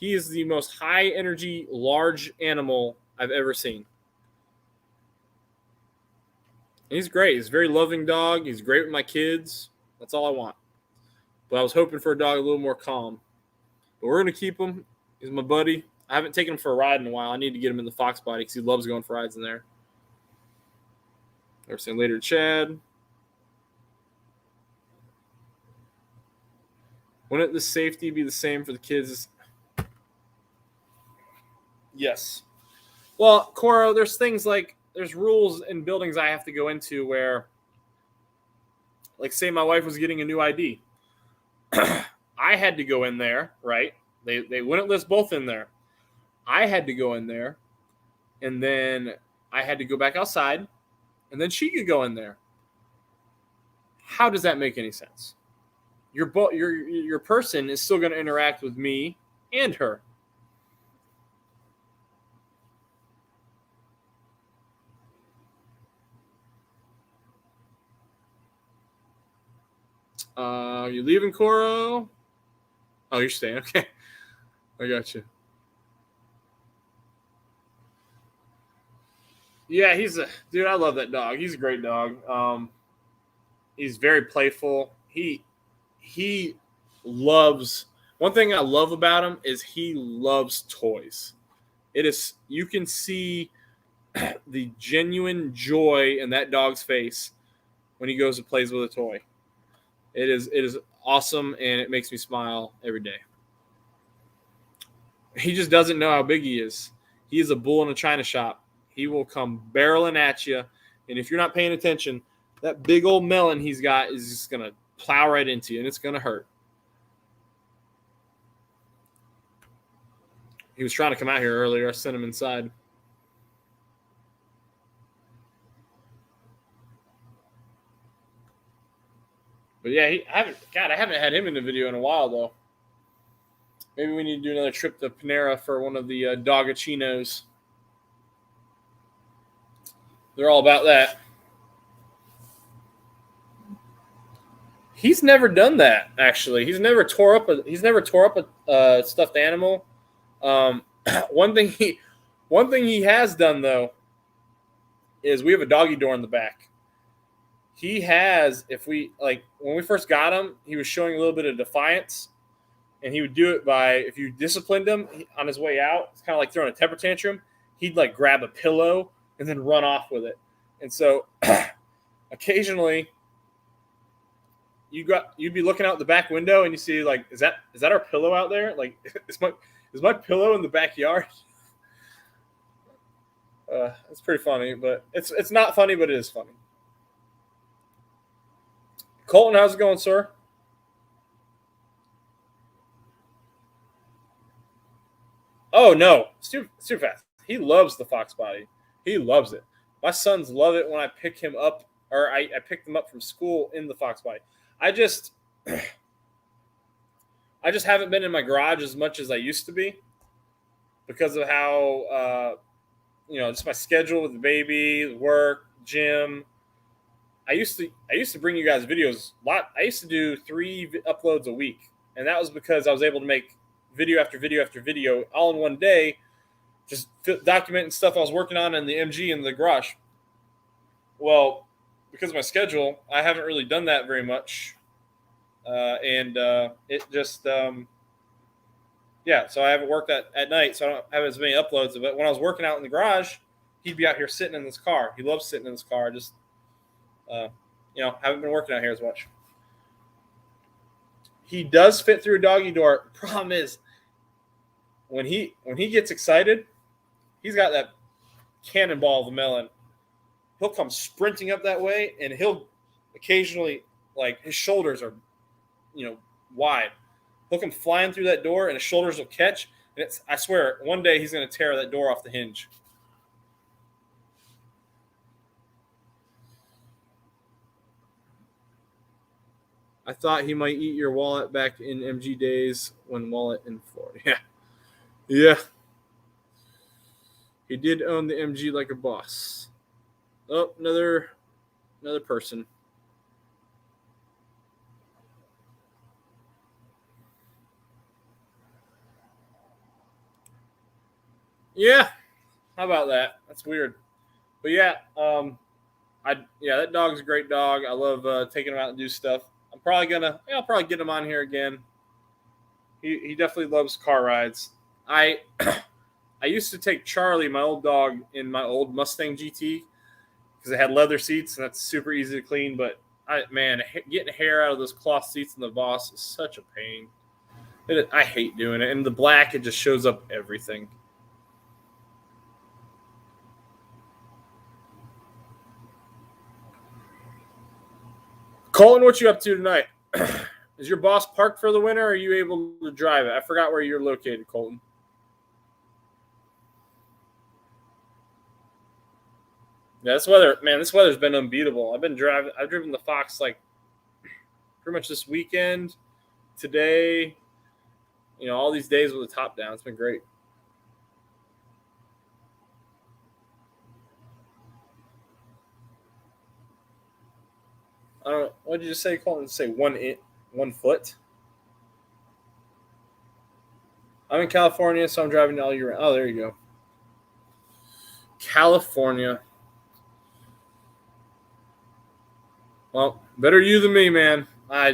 is the most high energy large animal I've ever seen. And he's great. He's a very loving dog. He's great with my kids. That's all I want. But I was hoping for a dog a little more calm. But we're going to keep him. He's my buddy. I haven't taken him for a ride in a while. I need to get him in the Fox body because he loves going for rides in there. Never seen later, Chad. Wouldn't the safety be the same for the kids? Yes. Well, Coro, there's things like there's rules in buildings I have to go into where, like, say my wife was getting a new ID. I had to go in there, right? They wouldn't list both in there. I had to go in there, and then I had to go back outside, and then she could go in there. How does that make any sense? Your person is still going to interact with me and her. You leaving, Coro? Oh, you're staying. Okay. I got you. Yeah, dude, I love that dog. He's a great dog. He's very playful. He loves, one thing I love about him is he loves toys. You can see the genuine joy in that dog's face when he goes and plays with a toy. It is awesome, and it makes me smile every day. He just doesn't know how big he is. He is a bull in a china shop. He will come barreling at you, and if you're not paying attention, that big old melon he's got is just going to plow right into you, and it's going to hurt. He was trying to come out here earlier. I sent him inside. But yeah, I haven't had him in the video in a while though. Maybe we need to do another trip to Panera for one of the Dogachinos. They're all about that. He's never done that, actually. He's never tore up a stuffed animal. One thing he has done though is we have a doggy door in the back. He has, when we first got him, he was showing a little bit of defiance, and he would do it by, if you disciplined him on his way out, it's kind of like throwing a temper tantrum. He'd like grab a pillow and then run off with it. And so occasionally you'd be looking out the back window and you see like, is that our pillow out there? Like, is my pillow in the backyard? It's pretty funny, but it's not funny, but it is funny. Colton, how's it going, sir? Oh no, super fast. He loves the Fox body. He loves it. My sons love it when I pick him up, or I pick them up from school in the Fox body. I just haven't been in my garage as much as I used to be because of how just my schedule with the baby, work, gym. I used to bring you guys videos a lot. I used to do 3 uploads a week, and that was because I was able to make video after video after video all in one day, just documenting stuff I was working on in the MG in the garage. Well, because of my schedule, I haven't really done that very much, and it just so I haven't worked at night, so I don't have as many uploads of it. When I was working out in the garage, he'd be out here sitting in this car. He loves sitting in this car. Just haven't been working out here as much. He does fit through a doggy door. Problem is, when he gets excited, he's got that cannonball of a melon. He'll come sprinting up that way, and he'll occasionally, like, his shoulders are, wide. He'll come flying through that door, and his shoulders will catch. And I swear, one day he's going to tear that door off the hinge. I thought he might eat your wallet back in MG days when wallet in Florida. Yeah. He did own the MG like a boss. Oh, another person. Yeah. How about that? That's weird. But yeah, that dog's a great dog. I love taking him out and do stuff. I'll probably get him on here again. He definitely loves car rides. I used to take Charlie, my old dog, in my old Mustang GT because it had leather seats and that's super easy to clean. But getting hair out of those cloth seats in the Boss is such a pain. I hate doing it. And the black, it just shows up everything. Colin, what you up to tonight? Is your Boss parked for the winter, or are you able to drive it? I forgot where you're located, Colton. Yeah, this weather's been unbeatable. I've driven the Fox like pretty much this weekend, today, all these days with the top down. It's been great. I don't know. What did you say, Colton? Say 1 foot? I'm in California, so I'm driving all year round. Oh, there you go. California. Well, better you than me, man. I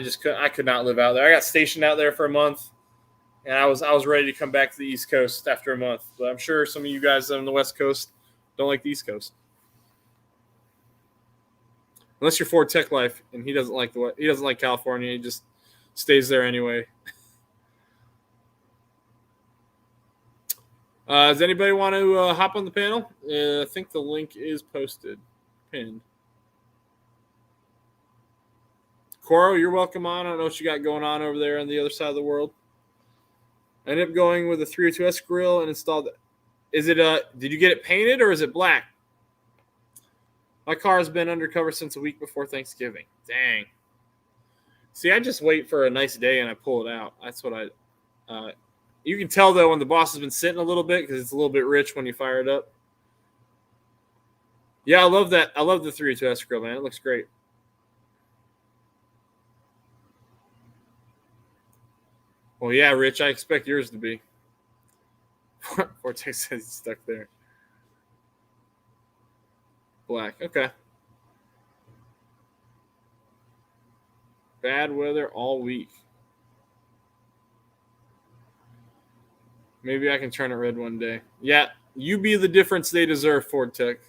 could not live out there. I got stationed out there for a month, and I was ready to come back to the East Coast after a month. But I'm sure some of you guys on the West Coast don't like the East Coast. Unless you're Ford Tech Life, and he doesn't like California. He just stays there anyway. Does anybody want to hop on the panel? I think the link is pinned. Coro, you're welcome on. I don't know what you got going on over there on the other side of the world. I ended up going with a 302S grill and installed it. Is it did you get it painted or is it black? My car has been undercover since a week before Thanksgiving. Dang. See, I just wait for a nice day and I pull it out. That's what You can tell, though, when the boss has been sitting a little bit because it's a little bit rich when you fire it up. Yeah, I love that. I love the 302S grill, man. It looks great. Well, yeah, Rich, I expect yours to be. Vortex says he's stuck there. Black. Okay. Bad weather all week. Maybe I can turn it red one day. Yeah, you be the difference they deserve, Vortex.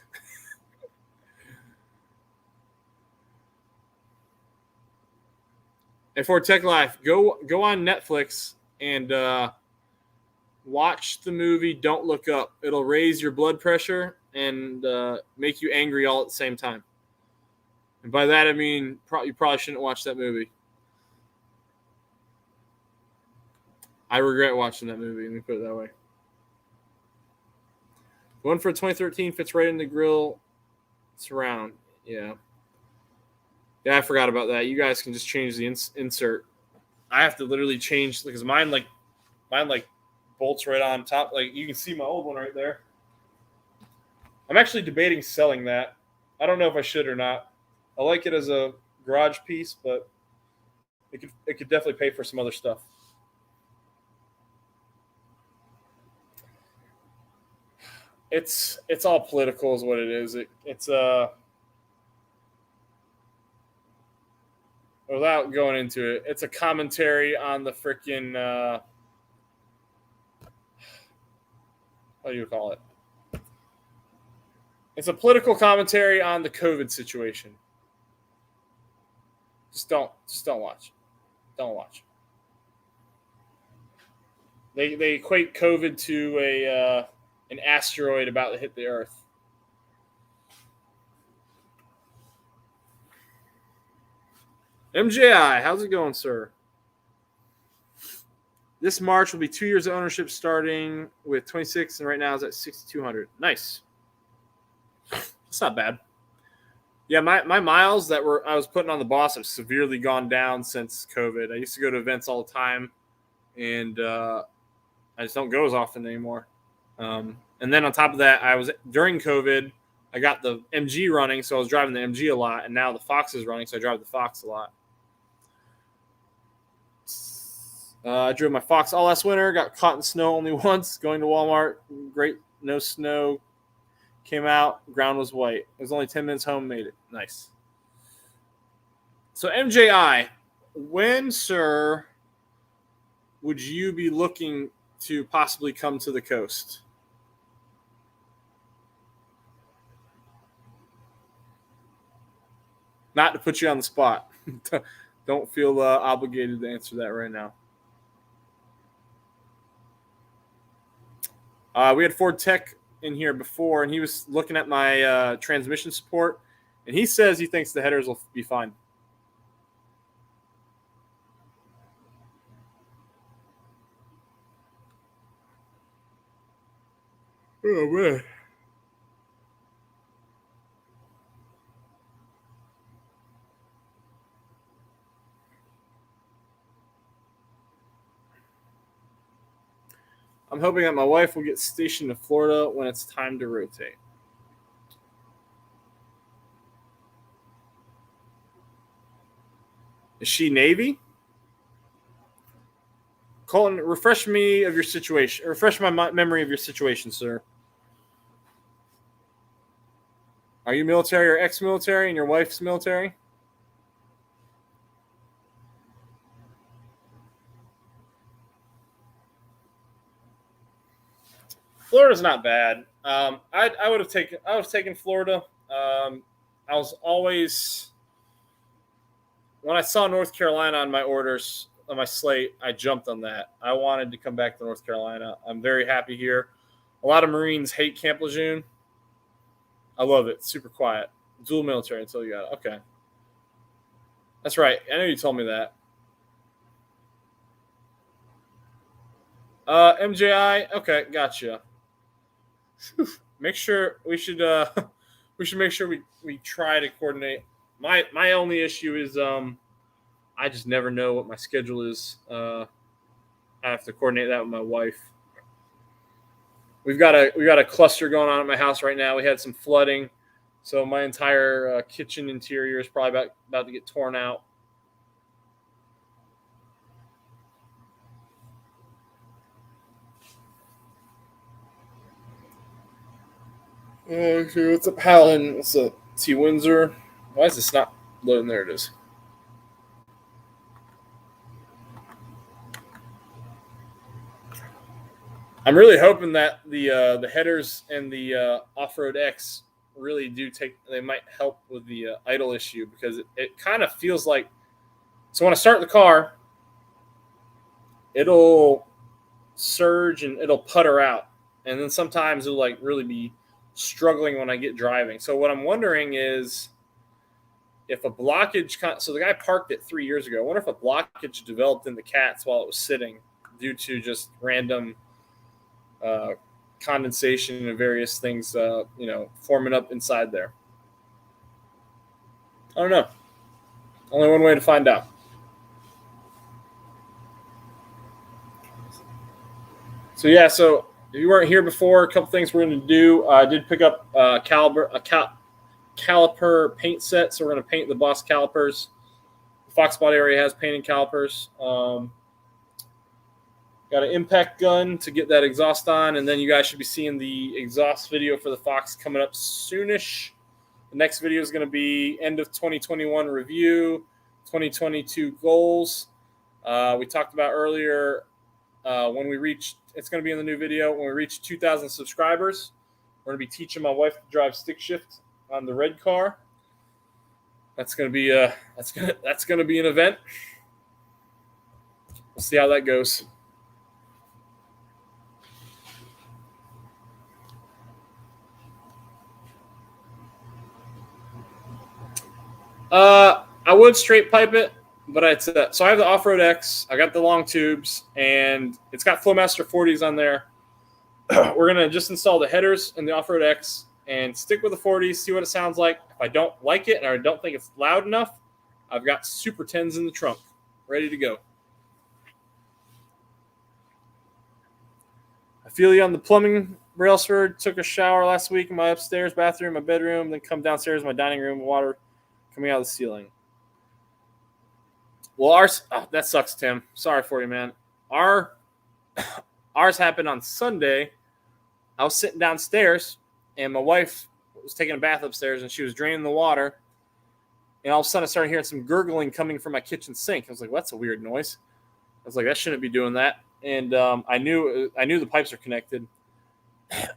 And for Tech Life, go on Netflix and watch the movie Don't Look Up. It'll raise your blood pressure and make you angry all at the same time. And by that I mean you probably shouldn't watch that movie. I regret watching that movie. Let me put it that way. The one for 2013 fits right in the grill surround. Yeah. Yeah, I forgot about that. You guys can just change the insert. I have to literally change because mine bolts right on top. Like you can see my old one right there. I'm actually debating selling that. I don't know if I should or not. I like it as a garage piece, but it could definitely pay for some other stuff. It's all political, is what it is. It's without going into it, it's a commentary on the freaking what do you call it? It's a political commentary on the COVID situation. Just don't watch. Don't watch. They equate COVID to an asteroid about to hit the Earth. MJI, how's it going, sir? This March will be 2 years of ownership, starting with 26, and right now it's at 6,200. Nice. That's not bad. Yeah, my miles that I was putting on the Boss have severely gone down since COVID. I used to go to events all the time, and I just don't go as often anymore. And then on top of that, during COVID, I got the MG running, so I was driving the MG a lot, and now the Fox is running, so I drive the Fox a lot. I drove my Fox all last winter, got caught in snow only once, going to Walmart. Great, no snow. Came out, ground was white. It was only 10 minutes home, made it. Nice. So MJI, when, sir, would you be looking to possibly come to the coast? Not to put you on the spot. Don't feel obligated to answer that right now. We had Ford Tech in here before, and he was looking at my transmission support, and he says he thinks the headers will be fine. Oh, man. I'm hoping that my wife will get stationed in Florida when it's time to rotate. Is she Navy? Colton, refresh me of your situation. Refresh my memory of your situation, sir. Are you military or ex-military and your wife's military? Florida's not bad. I would have taken Florida. I was always, when I saw North Carolina on my orders, on my slate, I jumped on that. I wanted to come back to North Carolina. I'm very happy here. A lot of Marines hate Camp Lejeune. I love it. It's super quiet. Dual military until you got it. Okay. That's right. I know you told me that. MJI. Okay, gotcha. Make sure we should make sure we try to coordinate. My only issue is I just never know what my schedule is. I I have to coordinate that with my wife. We've got a cluster going on at my house right now. We had some flooding, so my entire kitchen interior is probably about to get torn out. Okay, what's up, Howland? What's up, T Windsor? Why is this not loading? There it is. I'm really hoping that the headers and the Off-Road X really they might help with the idle issue, because it kind of feels like, so when I start the car, it'll surge and it'll putter out, and then sometimes it'll like really be struggling when I get driving. So what I'm wondering is if a blockage, so the guy parked it 3 years ago. I wonder if a blockage developed in the cats while it was sitting due to just random condensation and various things, forming up inside there. I don't know. Only one way to find out. So yeah, so if you weren't here before, a couple things we're going to do. I did pick up a caliper paint set, so we're going to paint the Boss calipers. The Foxbot area has painting calipers. Got an impact gun to get that exhaust on, and then you guys should be seeing the exhaust video for the Fox coming up soonish. The next video is going to be end of 2021 review, 2022 goals. We talked about earlier when we reach, it's going to be in the new video, when we reach 2,000 subscribers, we're going to be teaching my wife to drive stick shift on the red car. That's going to be that's going to be an event. We'll see how that goes. I would straight pipe it, but so I have the Off-Road X. I got the long tubes, and it's got Flowmaster 40s on there. We're gonna just install the headers in the Off-Road X and stick with the 40s, see what it sounds like. If I don't like it and I don't think it's loud enough, I've got Super 10s in the trunk, ready to go. I feel you on the plumbing, Brailsford. Took a shower last week in my upstairs bathroom, my bedroom, then come downstairs in my dining room, water coming out of the ceiling. Well, that sucks, Tim. Sorry for you, man. Ours happened on Sunday. I was sitting downstairs, and my wife was taking a bath upstairs, and she was draining the water. And all of a sudden, I started hearing some gurgling coming from my kitchen sink. I was like, well, that's a weird noise. I was like, that shouldn't be doing that. And I knew the pipes are connected.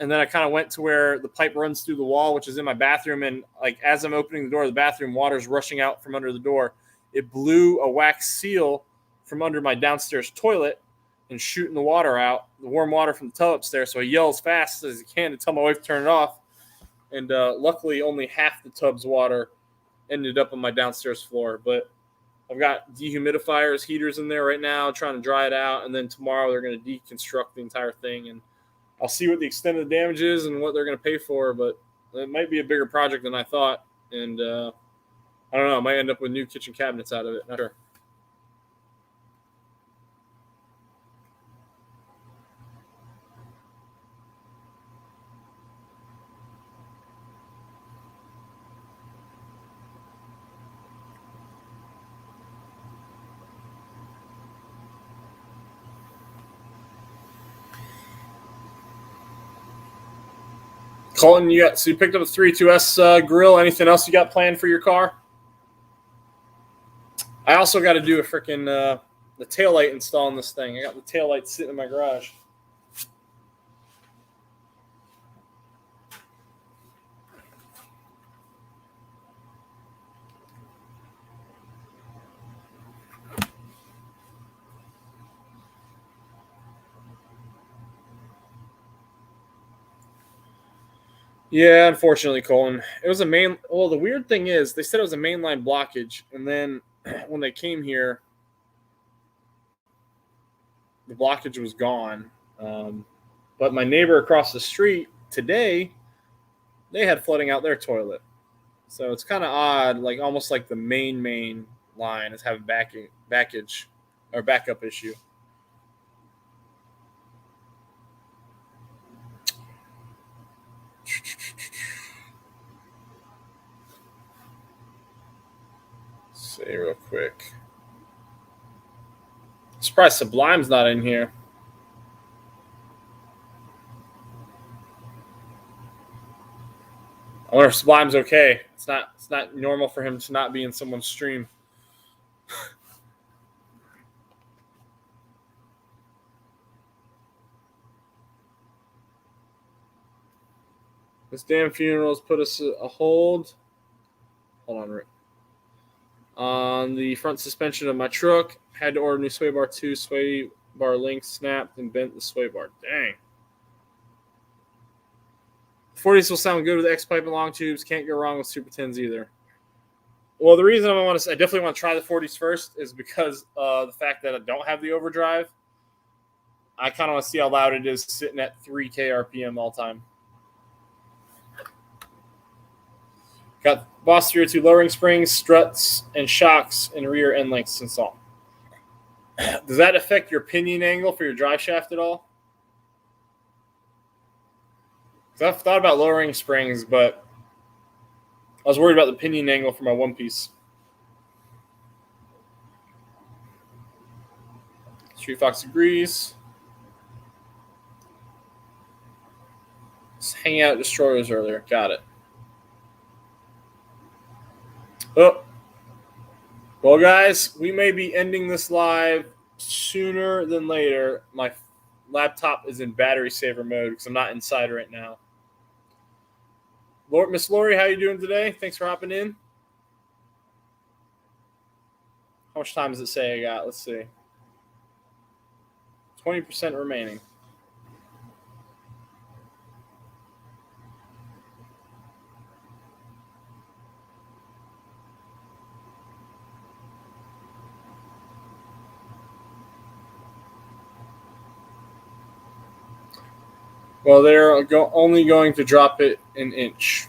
And then I kind of went to where the pipe runs through the wall, which is in my bathroom. And like as I'm opening the door of the bathroom, water's rushing out from under the door. It blew a wax seal from under my downstairs toilet and shooting the water out, the warm water from the tub upstairs. So I yell as fast as I can to tell my wife to turn it off. And luckily, only half the tub's water ended up on my downstairs floor. But I've got dehumidifiers, heaters in there right now, trying to dry it out. And then tomorrow they're going to deconstruct the entire thing. And I'll see what the extent of the damage is and what they're going to pay for. But it might be a bigger project than I thought. And I don't know. I might end up with new kitchen cabinets out of it. Not sure. Colton, so you picked up a 302s grill. Anything else you got planned for your car? I also got to do a freaking the taillight install on this thing. I got the taillight sitting in my garage. Yeah, unfortunately, Colin. It was well, the weird thing is they said it was a mainline blockage, and then when they came here, the blockage was gone. But my neighbor across the street today, they had flooding out their toilet. So it's kind of odd, like almost like the main line is having backage or backup issue. see real quick. I'm surprised Sublime's not in here. I wonder if Sublime's okay. It's not normal for him to not be in someone's stream. This damn funeral's put us a hold. Hold on, Rick. On the front suspension of my truck. Had to order new sway bar 2. Sway bar link snapped and bent the sway bar. Dang. 40s will sound good with X-pipe and long tubes. Can't go wrong with Super 10s either. Well, the reason I definitely want to try the 40s first is because the fact that I don't have the overdrive. I kind of want to see how loud it is sitting at 3K RPM all time. Got Boss 302 lowering springs, struts, and shocks, and rear end links installed. Does that affect your pinion angle for your drive shaft at all? Because I've thought about lowering springs, but I was worried about the pinion angle for my one piece. Street Fox agrees. Just hanging out at destroyers earlier. Got it. Oh. Well, guys, we may be ending this live sooner than later. My laptop is in battery saver mode because I'm not inside right now. Miss Lori, how you doing today? Thanks for hopping in. How much time does it say I got? Let's see. 20% remaining. Well, they're only going to drop it an inch.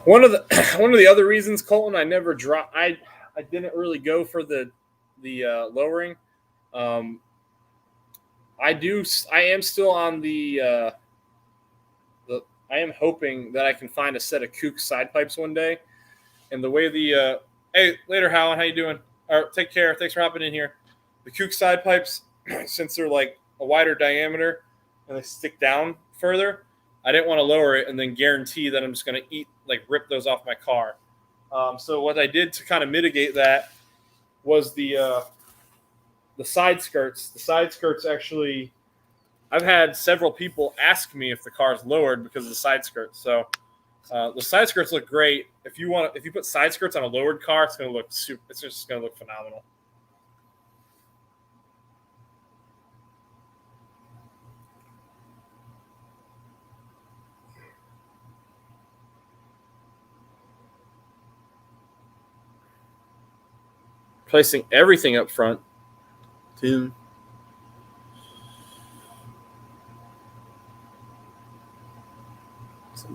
One of the other reasons, Colton, I never dropped. I didn't really go for the lowering. I am still on I am hoping that I can find a set of Kook side pipes one day. And the way hey, later, Howland, how you doing? All right, take care. Thanks for hopping in here. The Kook side pipes, since they're like a wider diameter and they stick down further, I didn't want to lower it and then guarantee that I'm just going to rip those off my car. So what I did to kind of mitigate that was the side skirts. The side skirts actually, I've had several people ask me if the car's lowered because of the side skirts. So the side skirts look great. If you put side skirts on a lowered car, it's going to look super. It's just going to look phenomenal. Placing everything up front. Tim.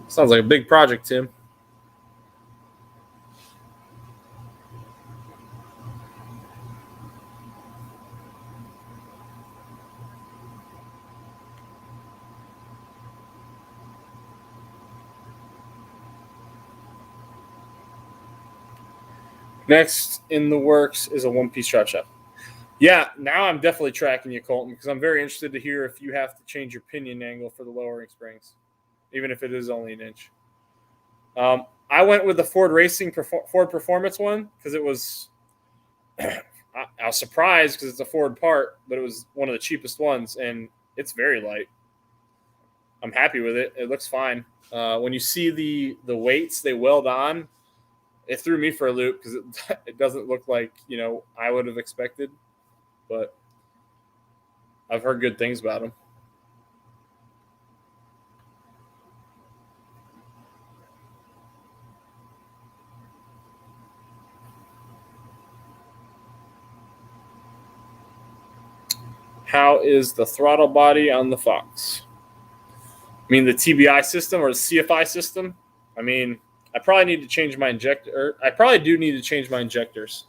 Sounds like a big project, Tim. Next in the works is a one-piece drive shaft. Yeah, now I'm definitely tracking you, Colton, because I'm very interested to hear if you have to change your pinion angle for the lowering springs, even if it is only an inch. I went with the Ford Performance one because it was I was surprised because it's a Ford part, but it was one of the cheapest ones, and it's very light. I'm happy with it. It looks fine. When you see the weights they weld on, it threw me for a loop because it doesn't look like I would have expected, but I've heard good things about them. How is the throttle body on the Fox? I mean, the TBI system or the CFI system? I mean, I probably need to change my injector. I probably do need to change my injectors.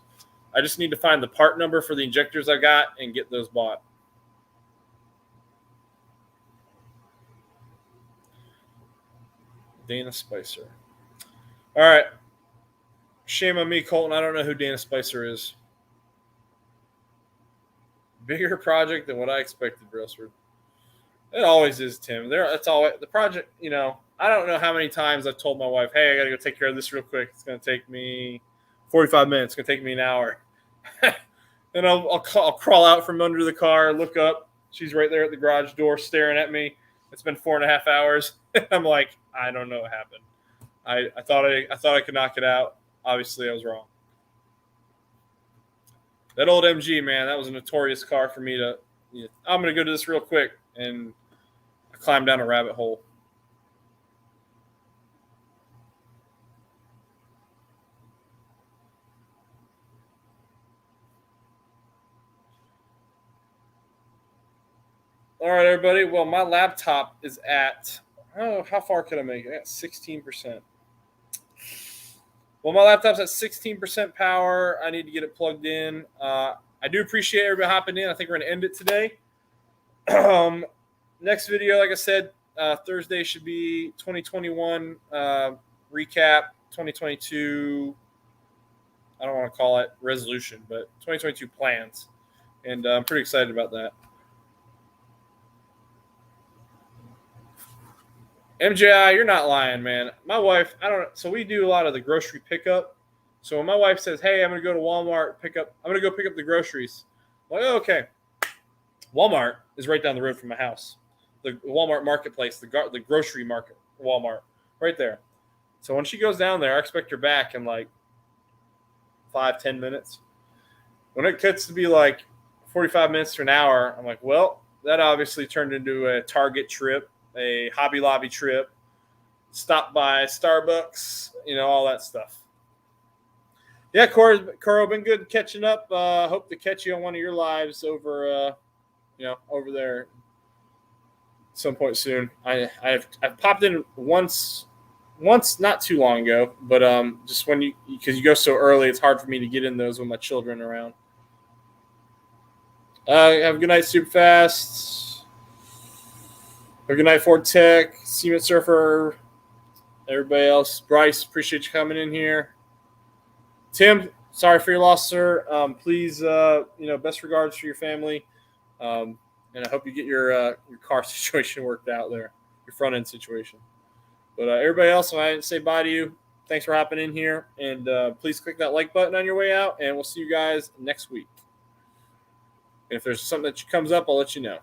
I just need to find the part number for the injectors I got and get those bought. Dana Spicer. All right. Shame on me, Colton. I don't know who Dana Spicer is. Bigger project than what I expected, Brosford. It always is, Tim. That's all. The project, you know, I don't know how many times I've told my wife, hey, I got to go take care of this real quick. It's going to take me 45 minutes. It's going to take me an hour. And I'll crawl out from under the car, look up. She's right there at the garage door staring at me. It's been 4.5 hours. I'm like, I don't know what happened. I thought I could knock it out. Obviously, I was wrong. That old MG, man, that was a notorious car for me to. I'm going to go do this real quick, and I climbed down a rabbit hole. All right, everybody. Well, my laptop is at, how far can I make it? I got 16%. Well, my laptop's at 16% power. I need to get it plugged in. I do appreciate everybody hopping in. I think we're going to end it today. Next video, like I said, Thursday should be 2021 recap, 2022, I don't want to call it resolution, but 2022 plans. And I'm pretty excited about that. MJI, you're not lying, man. My wife, so we do a lot of the grocery pickup. So when my wife says, hey, I'm going to go to Walmart, I'm going to go pick up the groceries. I'm like, oh, okay. Walmart is right down the road from my house. The Walmart marketplace, the grocery market, Walmart, right there. So when she goes down there, I expect her back in like 5-10 minutes. When it gets to be like 45 minutes to an hour, I'm like, well, that obviously turned into a Target trip, a Hobby Lobby trip, stop by Starbucks, all that stuff. Yeah, Coro, been good catching up. Hope to catch you on one of your lives over there at some point soon. I've popped in once not too long ago, but just because you go so early, it's hard for me to get in those with my children around. Have a good night, Superfast. Have a good night, Ford Tech, Cement Surfer, everybody else. Bryce, appreciate you coming in here. Tim, sorry for your loss, sir. Please, best regards for your family. And I hope you get your car situation worked out there, your front end situation. But everybody else, if I didn't say bye to you, thanks for hopping in here. And please click that like button on your way out. And we'll see you guys next week. And if there's something that comes up, I'll let you know.